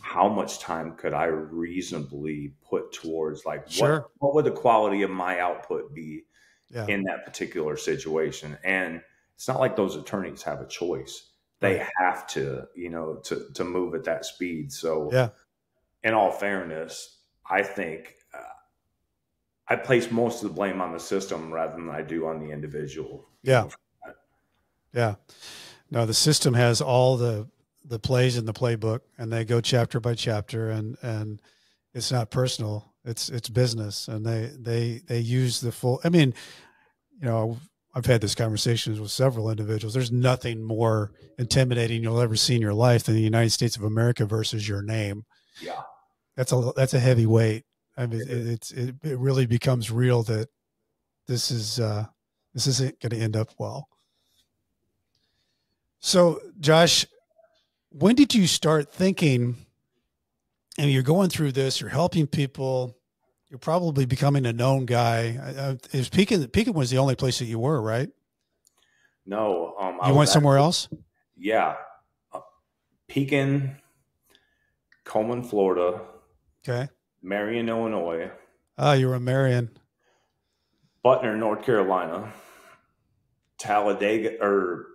how much time could I reasonably put towards what would the quality of my output be? Yeah. In that particular situation. And it's not like those attorneys have a choice. They have to, to move at that speed. So yeah. In all fairness, I think I place most of the blame on the system rather than I do on the individual. Yeah. Yeah. No, the system has all the the plays in the playbook, and they go chapter by chapter, and it's not personal, it's business, and they use the full. I mean, you know, I've had this conversations with several individuals. There's nothing more intimidating you'll ever see in your life than the United States of America versus your name. Yeah, that's a heavy weight. I mean, it really becomes real that this isn't going to end up well. So, Josh, when did you start thinking, and you're going through this, you're helping people, you're probably becoming a known guy. Pekin was the only place that you were, right? No. You went somewhere else? Yeah. Pekin, Coleman, Florida. Okay. Marion, Illinois. Oh, you were in Marion. Butner, North Carolina. Talladega, or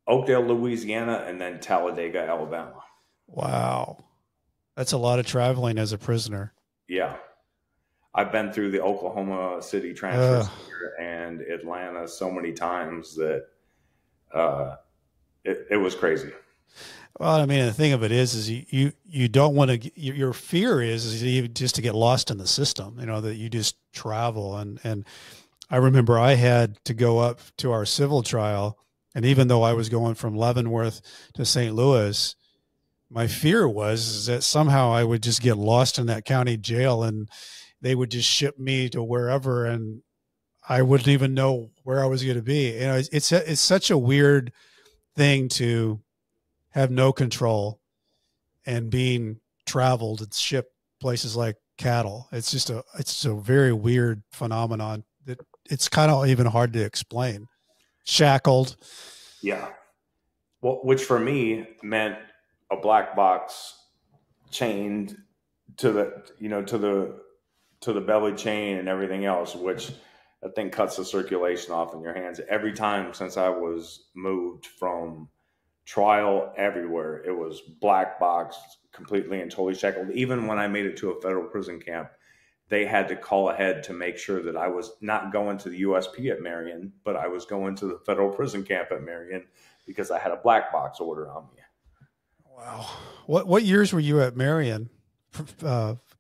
Oakdale, Louisiana, and then Talladega, Alabama. Wow. That's a lot of traveling as a prisoner. Yeah. I've been through the Oklahoma City transfer center and Atlanta so many times that it was crazy. Well, I mean, the thing of it is you don't want to. Your fear is just to get lost in the system. You know, that you just travel, and I remember I had to go up to our civil trial, and even though I was going from Leavenworth to St. Louis, my fear was that somehow I would just get lost in that county jail, and they would just ship me to wherever, and I wouldn't even know where I was going to be. You know, it's such a weird thing to have no control and being traveled and shipped places like cattle. It's a very weird phenomenon that it's kind of even hard to explain. Shackled. Yeah. Well, which for me meant a black box chained to the belly chain and everything else, which that thing cuts the circulation off in your hands. Every time since I was moved from trial everywhere, it was black box, completely and totally shackled. Even when I made it to a federal prison camp, they had to call ahead to make sure that I was not going to the USP at Marion, but I was going to the federal prison camp at Marion because I had a black box order on me. Wow. What years were you at Marion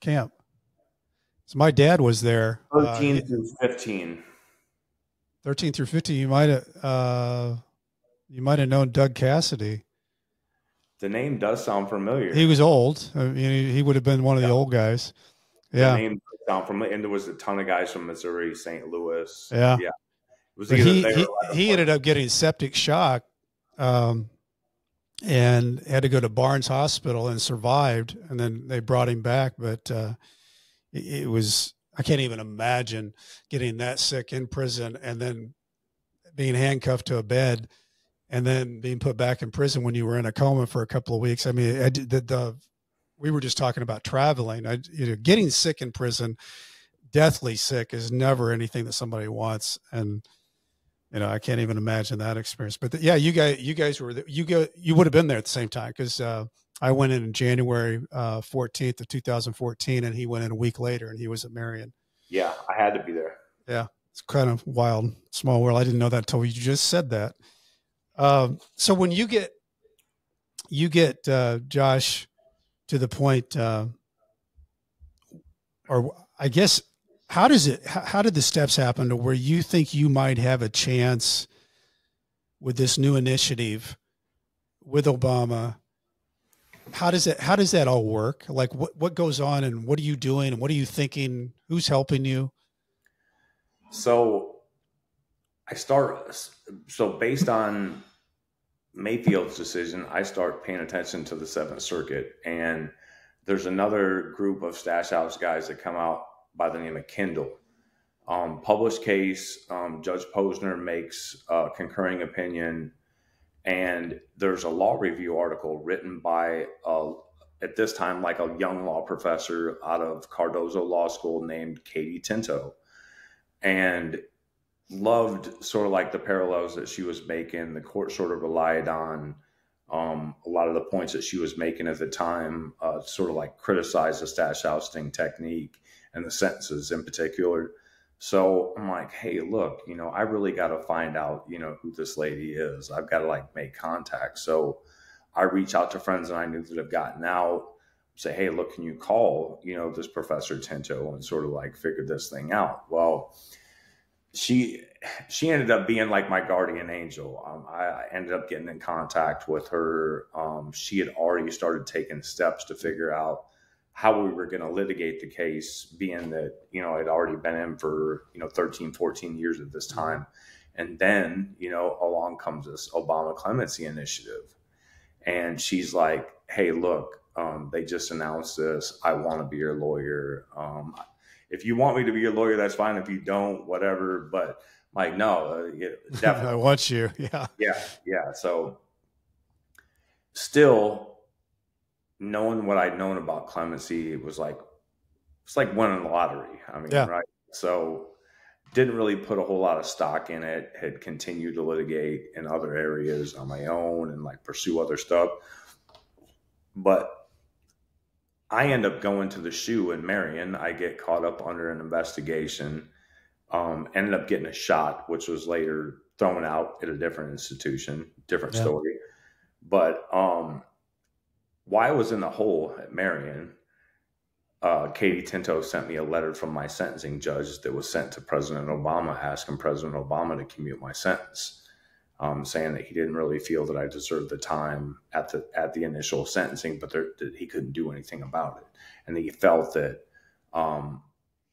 camp? So my dad was there. 13 through 15. 13 through 15. You might have known Doug Cassidy. The name does sound familiar. He was old. I mean, he would have been one of the old guys. Yeah. The name does sound familiar. And there was a ton of guys from Missouri, St. Louis. Yeah. Yeah. It was he ended up getting septic shock and had to go to Barnes Hospital and survived. And then they brought him back. But it was, I can't even imagine getting that sick in prison and then being handcuffed to a bed and then being put back in prison when you were in a coma for a couple of weeks. I mean, we were just talking about traveling. Getting sick in prison, deathly sick, is never anything that somebody wants. And, I can't even imagine that experience. But you guys were, you would have been there at the same time. Cause, I went in January 14th of 2014, and he went in a week later, and he was at Marion. Yeah, I had to be there. Yeah, it's kind of wild, small world. I didn't know that until you just said that. So when you get Josh to the point, or I guess, how did the steps happen to where you think you might have a chance with this new initiative with Obama? How does that all work? Like what goes on, and what are you doing, and what are you thinking? Who's helping you? So based on Mayfield's decision, I start paying attention to the Seventh Circuit, and there's another group of stash house guys that come out by the name of Kindle. Published case, Judge Posner makes a concurring opinion. And there's a law review article written by, at this time, like a young law professor out of Cardozo Law School named Katie Tinto, and loved sort of like the parallels that she was making. The court sort of relied on a lot of the points that she was making at the time, sort of like criticize the stash ousting technique and the sentences in particular. So I'm like, hey, look, I really got to find out, who this lady is. I've got to make contact. So I reach out to friends that I knew that have gotten out, say, hey, look, can you call, this Professor Tinto and sort of like figure this thing out? Well, she ended up being like my guardian angel. I ended up getting in contact with her. She had already started taking steps to figure out how we were going to litigate the case, being that, I'd already been in for, 13, 14 years at this time. And then, along comes this Obama Clemency Initiative. And she's like, hey, look, they just announced this. I want to be your lawyer. If you want me to be your lawyer, that's fine. If you don't, whatever. But like, no, definitely. I want you. Yeah. Yeah. So still knowing what I'd known about clemency, it's like winning the lottery. I mean, right. So didn't really put a whole lot of stock in it, had continued to litigate in other areas on my own and like pursue other stuff. But I end up going to the SHU in Marion. I get caught up under an investigation, ended up getting a shot, which was later thrown out at a different institution, different story. But while I was in the hole at Marion, Katie Tinto sent me a letter from my sentencing judge that was sent to President Obama, asking President Obama to commute my sentence. Saying that he didn't really feel that I deserved the time at the initial sentencing, but that he couldn't do anything about it. And he felt that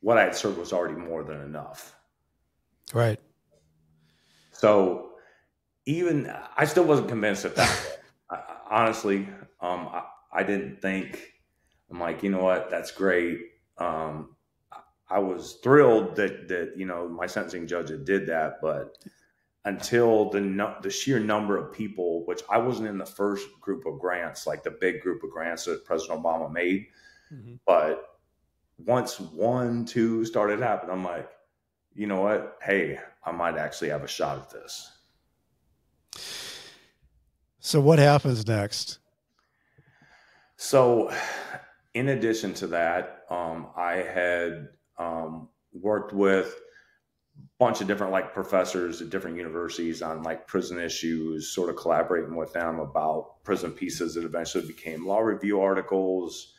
what I had served was already more than enough. Right. So I still wasn't convinced at that point. Honestly, I didn't think, I'm like, you know what, that's great. I was thrilled that my sentencing judge did that, but until the sheer number of people, which I wasn't in the first group of grants, like the big group of grants that President Obama made. Mm-hmm. But once 1, 2 started happening, I'm like, you know what? Hey, I might actually have a shot at this. So what happens next? So in addition to that, I had worked with bunch of different like professors at different universities on like prison issues, sort of collaborating with them about prison pieces that eventually became law review articles,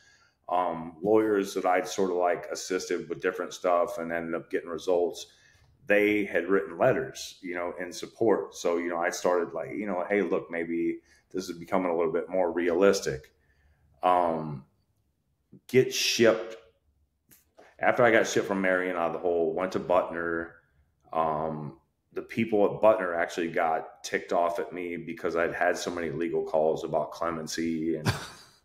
lawyers that I'd sort of like assisted with different stuff and ended up getting results. They had written letters, in support. So, I started like, hey, look, maybe this is becoming a little bit more realistic. Get shipped. After I got shipped from Marion out of the hole, went to Butner. The people at Butner actually got ticked off at me because I'd had so many legal calls about clemency and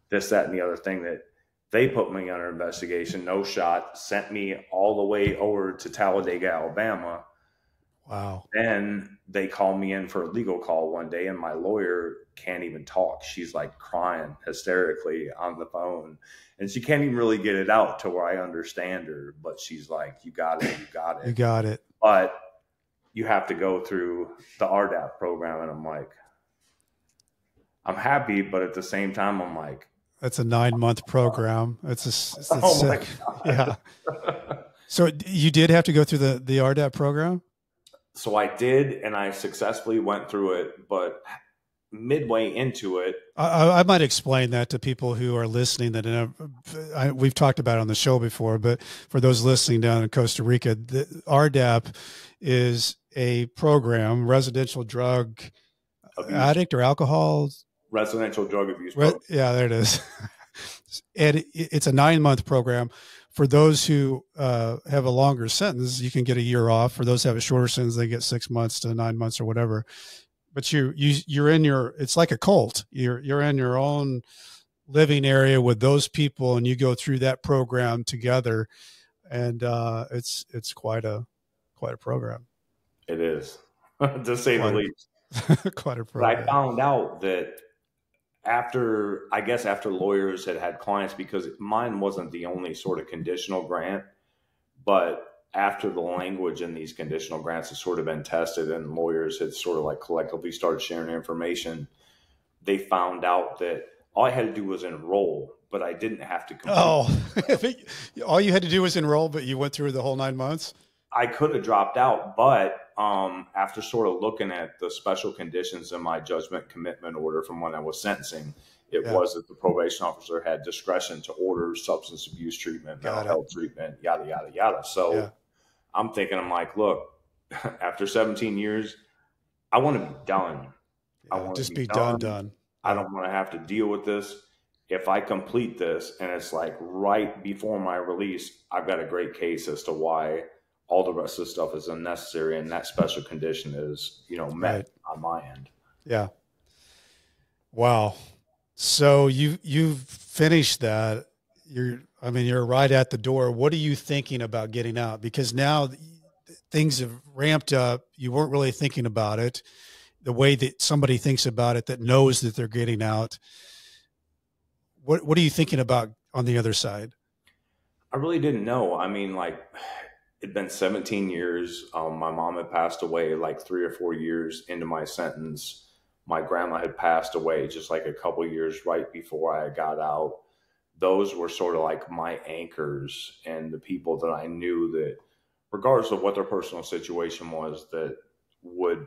this, that, and the other thing that they put me under investigation, no shot, sent me all the way over to Talladega, Alabama. Wow. Then they called me in for a legal call one day and my lawyer can't even talk. She's like crying hysterically on the phone and she can't even really get it out to where I understand her, but she's like, you got it. You got it. But you have to go through the RDAP program. And I'm like, I'm happy, but at the same time, I'm like, that's a 9-month program. It's my God. Yeah. So you did have to go through the RDAP program? So I did, and I successfully went through it, but midway into it. I might explain that to people who are listening that we've talked about it on the show before, but for those listening down in Costa Rica, the RDAP is a program, residential drug addict or alcohol. Residential drug abuse. Yeah, there it is. And it's a 9-month program. For those who have a longer sentence, you can get a year off. For those who have a shorter sentence, they get 6 months to 9 months or whatever. But you're in it's like a cult. You're in your own living area with those people, and you go through that program together, and it's quite a program. It is, to say the least. Quite a But program. I found out that after lawyers had clients, because mine wasn't the only sort of conditional grant, but after the language in these conditional grants has sort of been tested and lawyers had sort of like collectively started sharing information, they found out that all I had to do was enroll, but I didn't have to complete. Oh, all you had to do was enroll, but you went through the whole 9 months? I could have dropped out, but after sort of looking at the special conditions in my judgment commitment order from when I was sentencing, it was that the probation officer had discretion to order substance abuse treatment, mental health treatment, yada, yada, yada. So I'm thinking, I'm like, look, after 17 years, I want to be done. I want to be done. I don't want to have to deal with this. If I complete this and it's like right before my release, I've got a great case as to why all the rest of the stuff is unnecessary and that special condition is, met on my end. Yeah. Wow. So you've finished that. You're right at the door. What are you thinking about getting out? Because now things have ramped up. You weren't really thinking about it the way that somebody thinks about it that knows that they're getting out. What are you thinking about on the other side? I really didn't know. I mean, like, it'd been 17 years. My mom had passed away like 3 or 4 years into my sentence. My grandma had passed away just like a couple years right before I got out. Those were sort of like my anchors and the people that I knew that, regardless of what their personal situation was, that would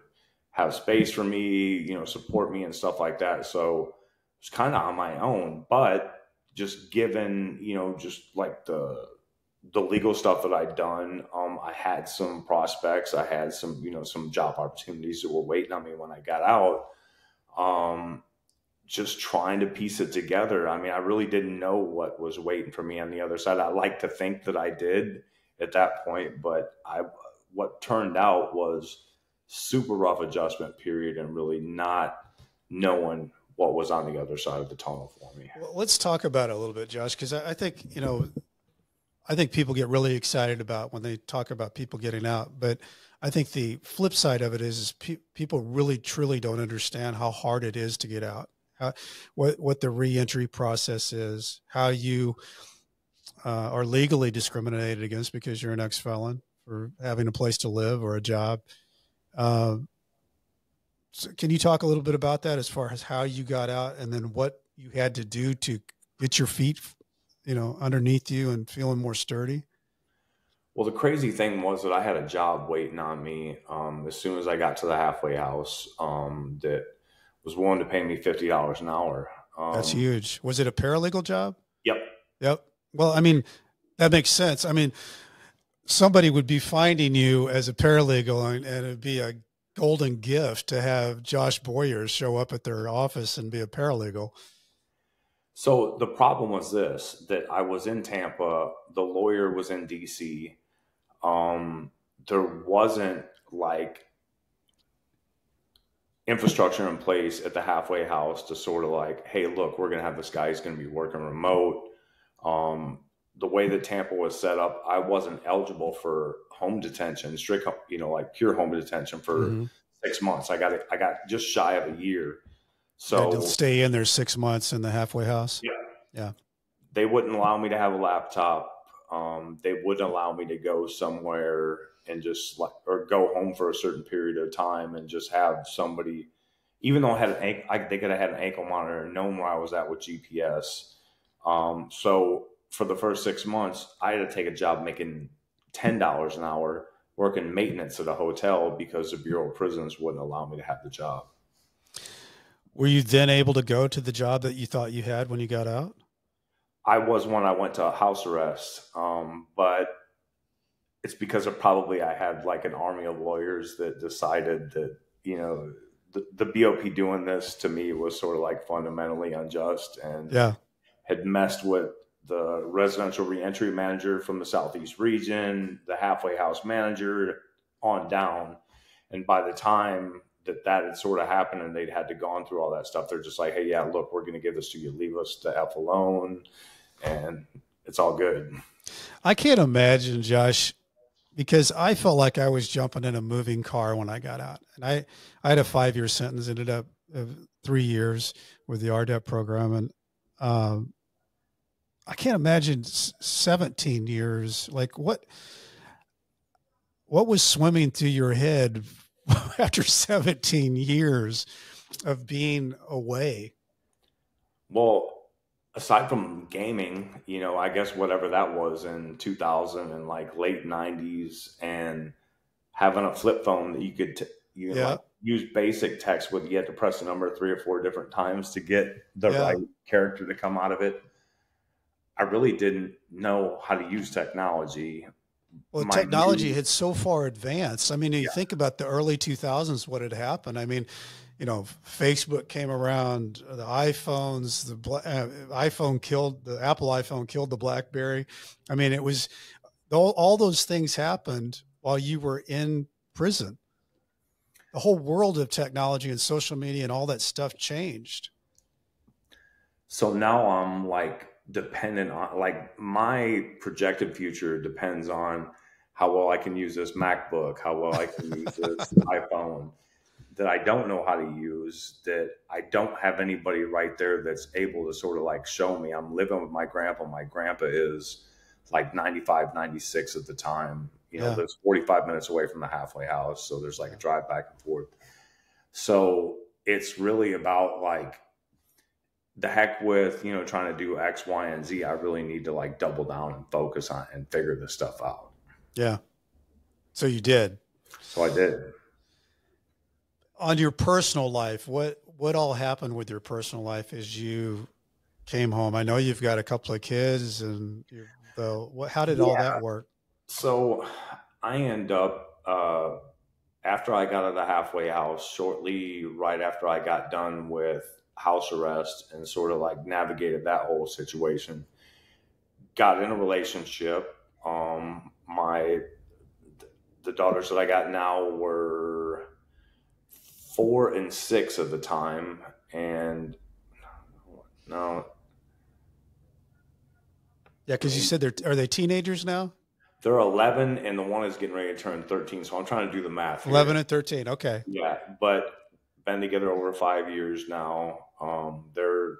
have space for me, support me and stuff like that. So it's kind of on my own, but just given, just like the legal stuff that I'd done, I had some prospects. I had some, some job opportunities that were waiting on me when I got out. Just trying to piece it together. I mean, I really didn't know what was waiting for me on the other side. I like to think that I did at that point, but what turned out was super rough adjustment period and really not knowing what was on the other side of the tunnel for me. Well, let's talk about it a little bit, Josh, because I think, I think people get really excited about when they talk about people getting out, but I think the flip side of it is people really, truly don't understand how hard it is to get out, what the reentry process is, how you are legally discriminated against because you're an ex-felon for having a place to live or a job. So can you talk a little bit about that as far as how you got out and then what you had to do to get your feet, underneath you and feeling more sturdy? Well, the crazy thing was that I had a job waiting on me as soon as I got to the halfway house that was willing to pay me $50 an hour. That's huge. Was it a paralegal job? Yep. Well, I mean, that makes sense. I mean, somebody would be finding you as a paralegal and it'd be a golden gift to have Josh Boyer show up at their office and be a paralegal. So the problem was this, that I was in Tampa, the lawyer was in DC. There wasn't like infrastructure in place at the halfway house to sort of like, hey, look, we're going to have this guy who's going to be working remote. The way that Tampa was set up, I wasn't eligible for home detention, strict, like pure home detention for 6 months. I got just shy of a year. So to stay in there 6 months in the halfway house. Yeah. They wouldn't allow me to have a laptop. They wouldn't allow me to go somewhere and just or go home for a certain period of time and just have somebody, even though I had they could have had an ankle monitor and known where I was at with GPS. So for the first 6 months, I had to take a job making $10 an hour working maintenance at a hotel because the Bureau of Prisons wouldn't allow me to have the job. Were you then able to go to the job that you thought you had when you got out? I was when I went to house arrest, but it's because I had like an army of lawyers that decided that, the BOP doing this to me was sort of like fundamentally unjust and had messed with the residential reentry manager from the Southeast region, the halfway house manager on down. And by the time that had sort of happened and they'd had to gone through all that stuff, they're just like, hey, yeah, look, we're going to give this to you. Leave us the F alone. And it's all good. I can't imagine, Josh, because I felt like I was jumping in a moving car when I got out. And I had a 5-year sentence, ended up 3 years with the RDAP program. And I can't imagine 17 years. Like what was swimming through your head after 17 years of being away? Well, aside from gaming, I guess whatever that was in 2000 and like late 90s, and having a flip phone that you could Yeah. like use basic text with, you had to press a number 3 or 4 different times to get the Yeah. right character to come out of it. I really didn't know how to use technology. Well, My technology new, had so far advanced. I mean, you yeah, think about the early 2000s, what had happened. I mean, Facebook came around, the iPhones, iPhone killed the Apple iPhone, killed the BlackBerry. I mean, it was all those things happened while you were in prison. The whole world of technology and social media and all that stuff changed. so now I'm like dependent on, like, my projected future depends on how well I can use this MacBook, how well I can use this iPhone that I don't know how to use, that I don't have anybody right there that's able to sort of like show me. I'm living with my grandpa. My grandpa is like 95, 96 at the time, Yeah. lives 45 minutes away from the halfway house. So there's like a Yeah. drive back and forth. So it's really about like, the heck with, trying to do X, Y, and Z. I really need to like double down and focus on and figure this stuff out. Yeah. So you did. So I did. On your personal life, what all happened with your personal life as you came home? I know you've got a couple of kids, and how did all Yeah. that work? So I end up, after I got out of the halfway house, shortly right after I got done with house arrest and sort of like navigated that whole situation, got in a relationship. My the daughters that I got now were 4 and 6 at the time, and no, Yeah, because you said are they teenagers now? they're 11, and the one is getting ready to turn 13. So I'm trying to do the math here. 11 and 13. Okay. Yeah, but been together over 5 years now. They're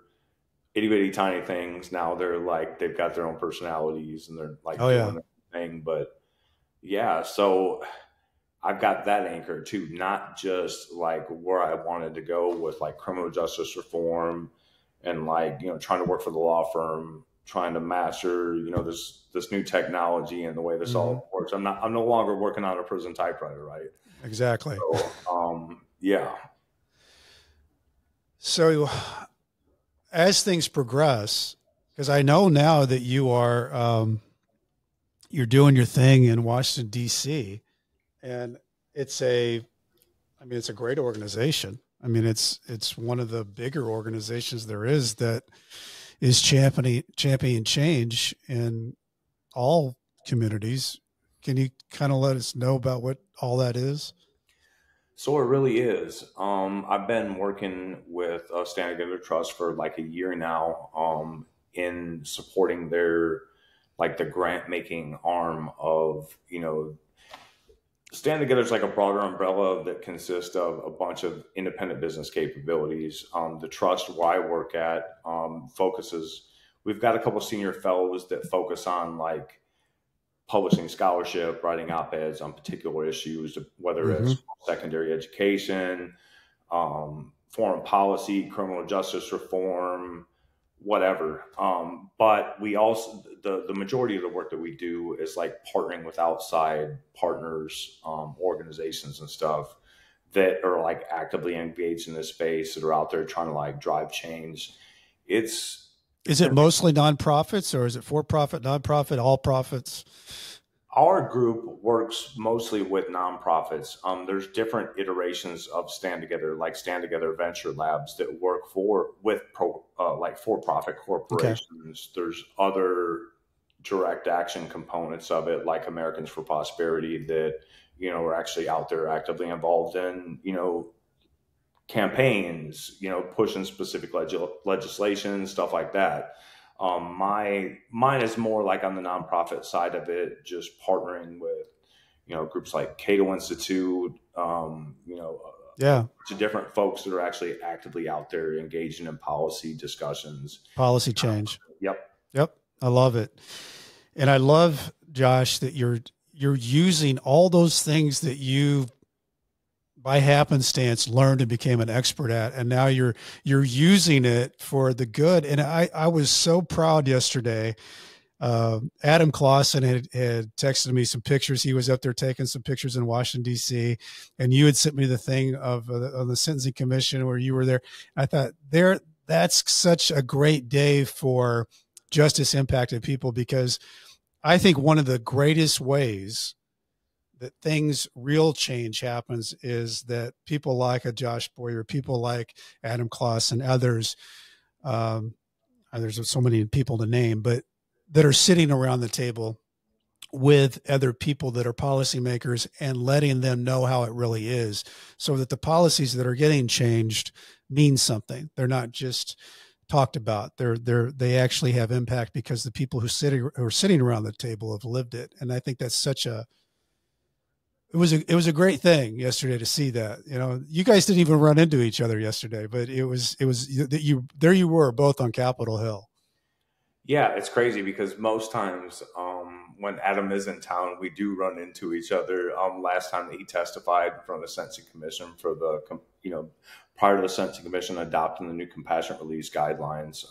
itty bitty tiny things now. They're like, they've got their own personalities and they're like Oh doing yeah. their thing. But yeah, so I've got that anchor too, not just like where I wanted to go with like criminal justice reform and like, trying to work for the law firm, trying to master, this new technology and the way this Hmm. all works. I'm no longer working on a prison typewriter, right? Exactly. So, yeah. So as things progress, because I know now that you're doing your thing in Washington, D.C., and it's it's a great organization. I mean, it's one of the bigger organizations there is that is championing change in all communities. Can you kind of let us know about what all that is? So it really is. I've been working with Stand Together Trust for like a year now, in supporting their like the grant making arm of, Stand Together is like a broader umbrella that consists of a bunch of independent business capabilities. The trust where I work at focuses. We've got a couple senior fellows that focus on like publishing scholarship, writing op-eds on particular issues, whether Mm-hmm. it's secondary education, foreign policy, criminal justice reform, whatever. But we also, the majority of the work that we do is like partnering with outside partners, organizations and stuff that are like actively engaged in this space, that are out there trying to like drive change. It's Is it been, mostly nonprofits, or is it for-profit, nonprofit, all profits? our group works mostly with nonprofits. There's different iterations of Stand Together, like Stand Together Venture Labs, that work like for-profit Okay. corporations. There's other direct action components of it, like Americans for Prosperity, that are actually out there actively involved in campaigns, pushing specific legislation, stuff like that. Mine is more like on the nonprofit side of it, just partnering with groups like Cato Institute, Yeah. to different folks that are actually actively out there engaging in policy discussions. Policy change. Yep. Yep. I love it. And I love, Josh, that you're using all those things that you by happenstance learned and became an expert at, and now you're using it for the good. And I was so proud yesterday. Adam Clausen had texted me some pictures. He was up there taking some pictures in Washington, D.C., and you had sent me the thing of the Sentencing Commission where you were there. I thought that's such a great day for justice impacted people, because I think one of the greatest ways that real change happens is that people like a Josh Boyer, people like Adam Clausen, others, there's so many people to name, but that are sitting around the table with other people that are policymakers and letting them know how it really is, so that the policies that are getting changed mean something. They're not just talked about. They actually have impact because the people who are sitting around the table have lived it. And I think that's it was a great thing yesterday to see that. You guys didn't even run into each other yesterday, but it was there you were both on Capitol Hill. Yeah, it's crazy because most times when Adam is in town, we do run into each other. Last time that he testified in front of the Sentencing Commission for prior to the Sentencing Commission adopting the new compassionate release guidelines,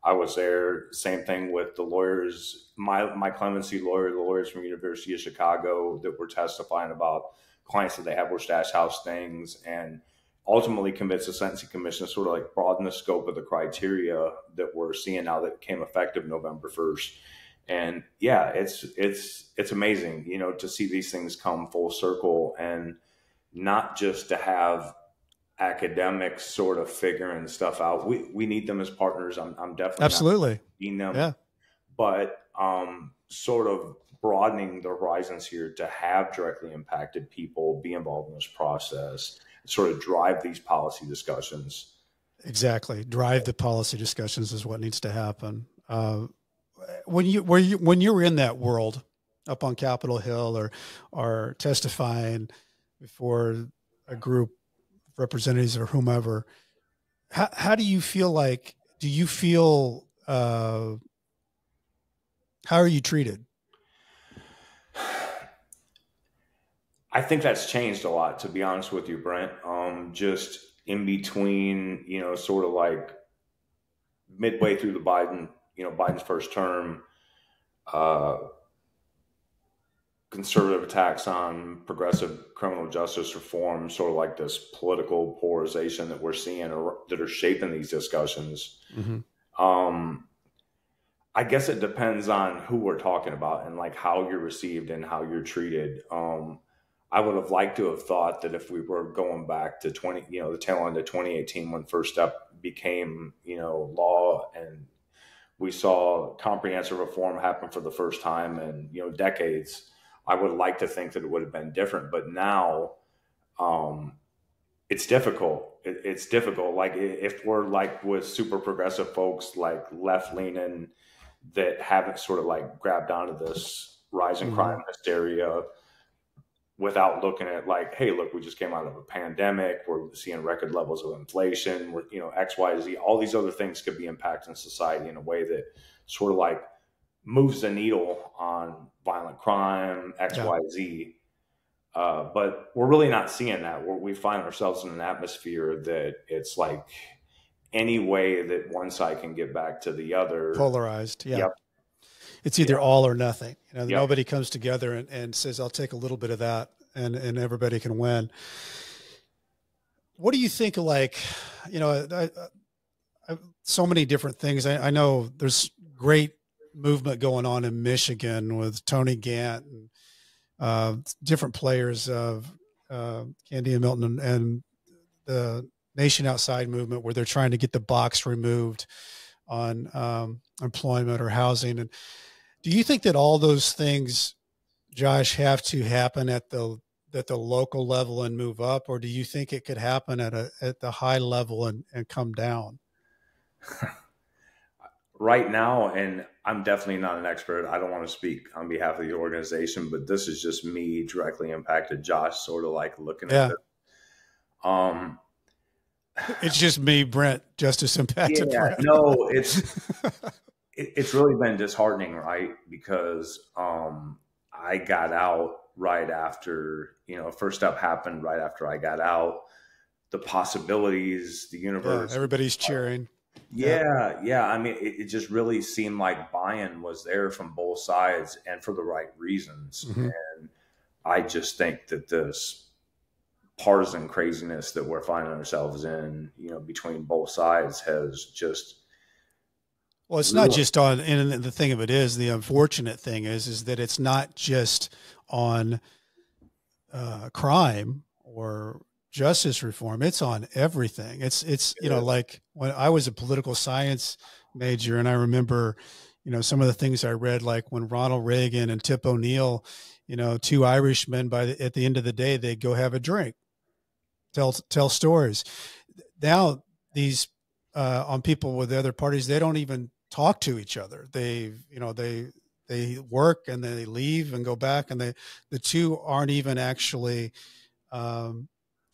I was there. Same thing with the lawyers, my clemency lawyer, the lawyers from the University of Chicago that were testifying about clients that they have were stash house things, and ultimately convinced the Sentencing Commission to sort of like broaden the scope of the criteria that we're seeing now that became effective November 1st. And yeah, it's amazing, to see these things come full circle, and not just to have academics sort of figuring stuff out. We need them as partners. I'm definitely absolutely needing them, yeah. But sort of broadening the horizons here to have directly impacted people be involved in this process, sort of drive these policy discussions. Exactly. Drive the policy discussions is what needs to happen. When you were in that world up on Capitol Hill or testifying before a group of representatives or whomever, how do you feel like, how are you treated? I think that's changed a lot, to be honest with you, Brent. Just in between, sort of like midway through Biden's first term, conservative attacks on progressive criminal justice reform, sort of like this political polarization that we're seeing that are shaping these discussions. Mm-hmm. I guess it depends on who we're talking about and like how you're received and how you're treated. I would have liked to have thought that if we were going back to the tail end of 2018, when First Step became, law, and we saw comprehensive reform happen for the first time in, decades, I would like to think that it would have been different. But now, it's difficult. It's difficult. Like if we're like with super progressive folks, like left leaning, that haven't sort of like grabbed onto this rising mm-hmm. crime hysteria, without looking at like, hey, look, we just came out of a pandemic. We're seeing record levels of inflation. We're, X, Y, Z, all these other things could be impacting society in a way that sort of like moves the needle on violent crime, X, yeah. Y, Z. But we're really not seeing that. We find ourselves in an atmosphere that it's like any way that one side can get back to the other. Polarized. Yeah. Yep. It's either all or nothing. Yep. Nobody comes together and says, I'll take a little bit of that, and everybody can win. What do you think of, like, so many different things. I know there's great movement going on in Michigan with Tony Gant and different players of Candy and Milton and the Nation Outside movement, where they're trying to get the box removed on employment or housing. And do you think that all those things, Josh, have to happen at the local level and move up, or do you think it could happen at the high level and come down? Right now, and I'm definitely not an expert, I don't want to speak on behalf of the organization, but this is just me directly impacted, Josh, sort of like looking at it. It's just me, Brent, justice impacted. Yeah, Brent. No, it's really been disheartening, right? Because I got out right after First Step happened right after I got out. The possibilities, the Yeah, universe. everybody's cheering. Yeah. I mean, it just really seemed like buy-in was there from both sides and for the right reasons. Mm-hmm. And I just think that this partisan craziness that we're finding ourselves in, between both sides has just. Well, it's not just on, and the thing of it is, the unfortunate thing is that it's not just on crime or justice reform. It's on everything. It's like when I was a political science major, and I remember, some of the things I read, like when Ronald Reagan and Tip O'Neill, two Irishmen, at the end of the day, they'd go have a drink, tell stories. Now these on people with the other parties, they don't even talk to each other. They work and then they leave and go back, and the two aren't even actually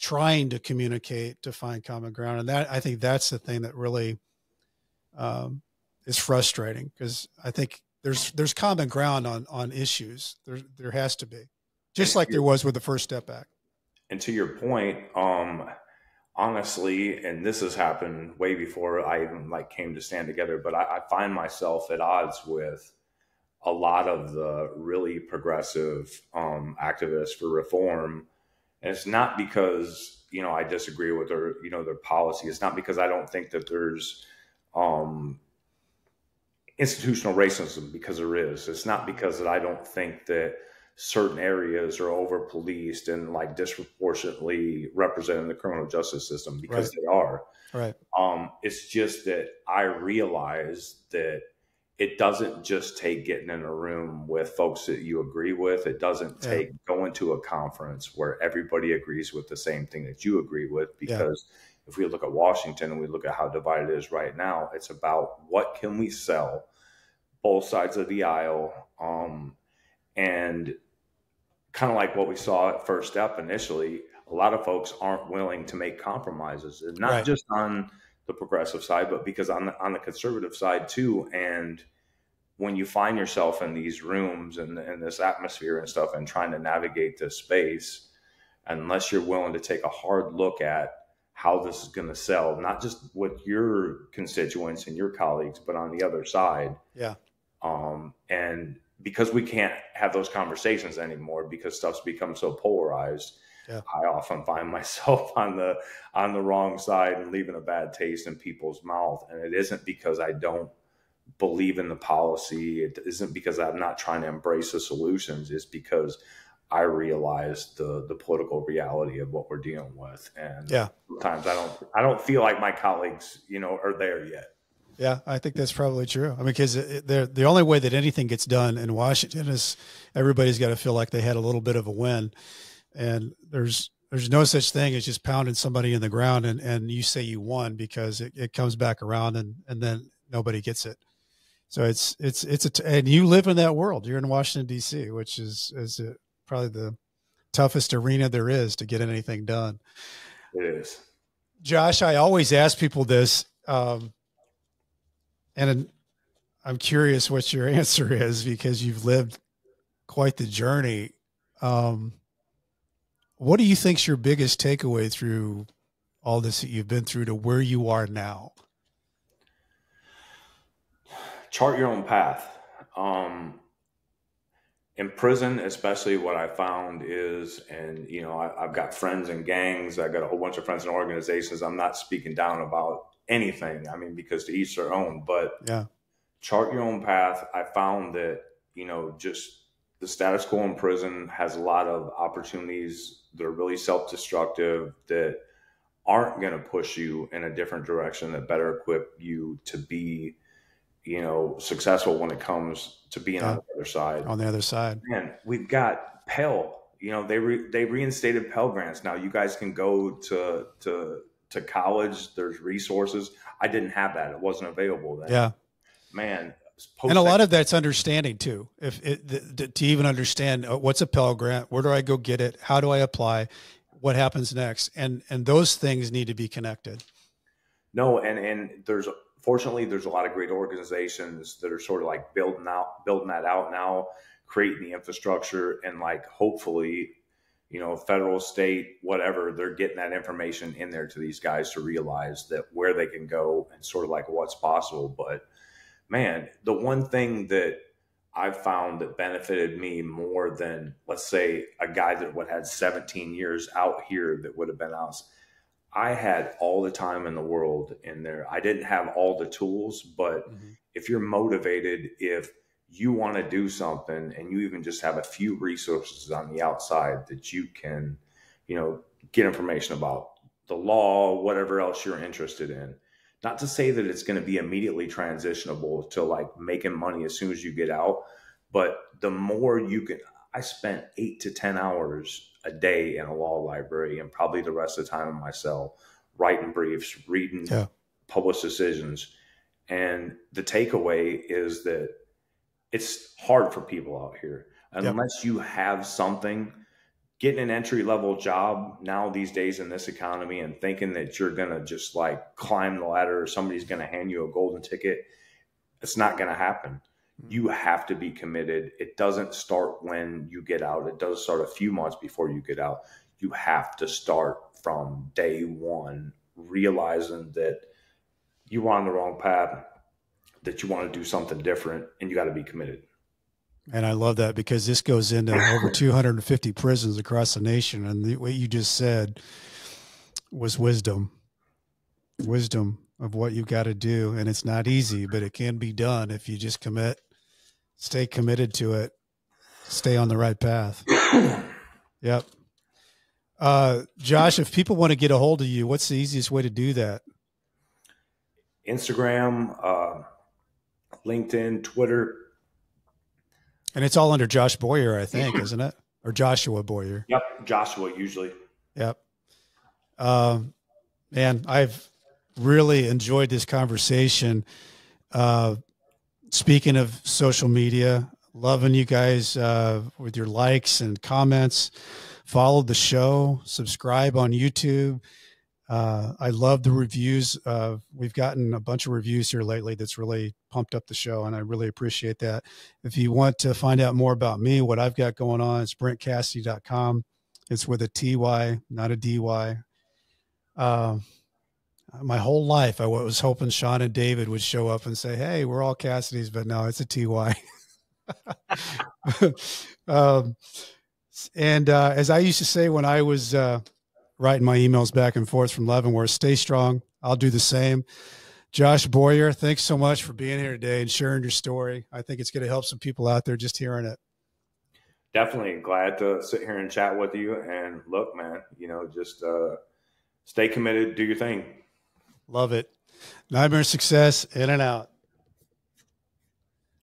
trying to communicate to find common ground. And I think that's the thing that really is frustrating, because I think there's common ground on issues. There has to be, just like there was with the First Step Act. And to your point, honestly, and this has happened way before I even came to Stand Together, but I find myself at odds with a lot of the really progressive activists for reform. And it's not because, I disagree with their policy. It's not because I don't think that there's institutional racism, because there is. It's not because that I don't think that certain areas are over policed and disproportionately represented in the criminal justice system, because they are. Right. It's just that I realize that it doesn't just take getting in a room with folks that you agree with. It doesn't take going to a conference where everybody agrees with the same thing that you agree with, because if we look at Washington and we look at how divided it is right now, it's about what can we sell both sides of the aisle. And kind of like what we saw at First Step initially, a lot of folks aren't willing to make compromises, and not just on the progressive side, but because on the conservative side too. And when you find yourself in these rooms and this atmosphere and stuff, and trying to navigate this space, unless you're willing to take a hard look at how this is going to sell, not just with your constituents and your colleagues, but on the other side. Yeah. And because we can't have those conversations anymore, because stuff's become so polarized, I often find myself on the wrong side and leaving a bad taste in people's mouth. And it isn't because I don't believe in the policy. It isn't because I'm not trying to embrace the solutions. It's because I realize the political reality of what we're dealing with. And sometimes I don't feel like my colleagues, are there yet. Yeah, I think that's probably true. I mean, because the only way that anything gets done in Washington is everybody's got to feel like they had a little bit of a win. And there's no such thing as just pounding somebody in the ground and you say you won, because it comes back around and then nobody gets it. So and you live in that world. You're in Washington, D.C., which is probably the toughest arena there is to get anything done. It is. Josh, I always ask people this, and I'm curious what your answer is, because you've lived quite the journey. What do you think's your biggest takeaway through all this that you've been through to where you are now? Chart your own path. In prison, especially, what I found is, and I've got friends in gangs, I've got a whole bunch of friends in organizations. I'm not speaking down about anything. I mean, because to each their own, but chart your own path. I found that, just the status quo in prison has a lot of opportunities that are really self-destructive, that aren't going to push you in a different direction, that better equip you to be, successful when it comes to being on the other side. On the other side. Man, we've got Pell. They reinstated Pell grants. Now you guys can go to college. There's resources. I didn't have that. It wasn't available then. Yeah. Man. And a lot of that's understanding too. To even understand what's a Pell Grant, where do I go get it? How do I apply? What happens next? And those things need to be connected. No. And fortunately, there's a lot of great organizations that are sort of building that out now, creating the infrastructure, and hopefully, federal, state, whatever, they're getting that information in there to these guys to realize that where they can go and sort of like what's possible. But man, the one thing that I found that benefited me more than, let's say, a guy that would had 17 years out here that would have been out, I had all the time in the world in there. I didn't have all the tools, but if you're motivated, if you want to do something and you even just have a few resources on the outside that you can, get information about the law, whatever else you're interested in. Not to say that it's going to be immediately transitionable to like making money as soon as you get out, but the more you can, I spent 8 to 10 hours a day in a law library and probably the rest of the time in my cell, writing briefs, reading published decisions. And the takeaway is that it's hard for people out here unless you have something. Getting an entry-level job now these days in this economy and thinking that you're going to just like climb the ladder or somebody's going to hand you a golden ticket, it's not going to happen. You have to be committed. It doesn't start when you get out. It does start a few months before you get out. You have to start from day one, realizing that you're on the wrong path, that you want to do something different, and you got to be committed. And I love that because this goes into over 250 prisons across the nation. And what you just said was wisdom of what you got to do. And it's not easy, but it can be done if you just stay committed to it, stay on the right path. Yep. Josh, if people want to get a hold of you, what's the easiest way to do that? Instagram, LinkedIn, Twitter. And it's all under Josh Boyer, I think, isn't it? Or Joshua Boyer. Yep. Joshua usually. Yep. Man, I've really enjoyed this conversation. Speaking of social media, loving you guys with your likes and comments. Follow the show, subscribe on YouTube. I love the reviews. We've gotten a bunch of reviews here lately that's really pumped up the show, and I really appreciate that. If you want to find out more about me, what I've got going on, it's BrentCassidy.com. It's with a TY, not a DY. My whole life, I was hoping Sean and David would show up and say, hey, we're all Cassidys, but no, it's a TY. As I used to say when I was writing my emails back and forth from Leavenworth, stay strong. I'll do the same. Josh Boyer, thanks so much for being here today and sharing your story. I think it's going to help some people out there just hearing it. Definitely glad to sit here and chat with you. And look, man, just stay committed, do your thing. Love it. Nightmare Success, in and out.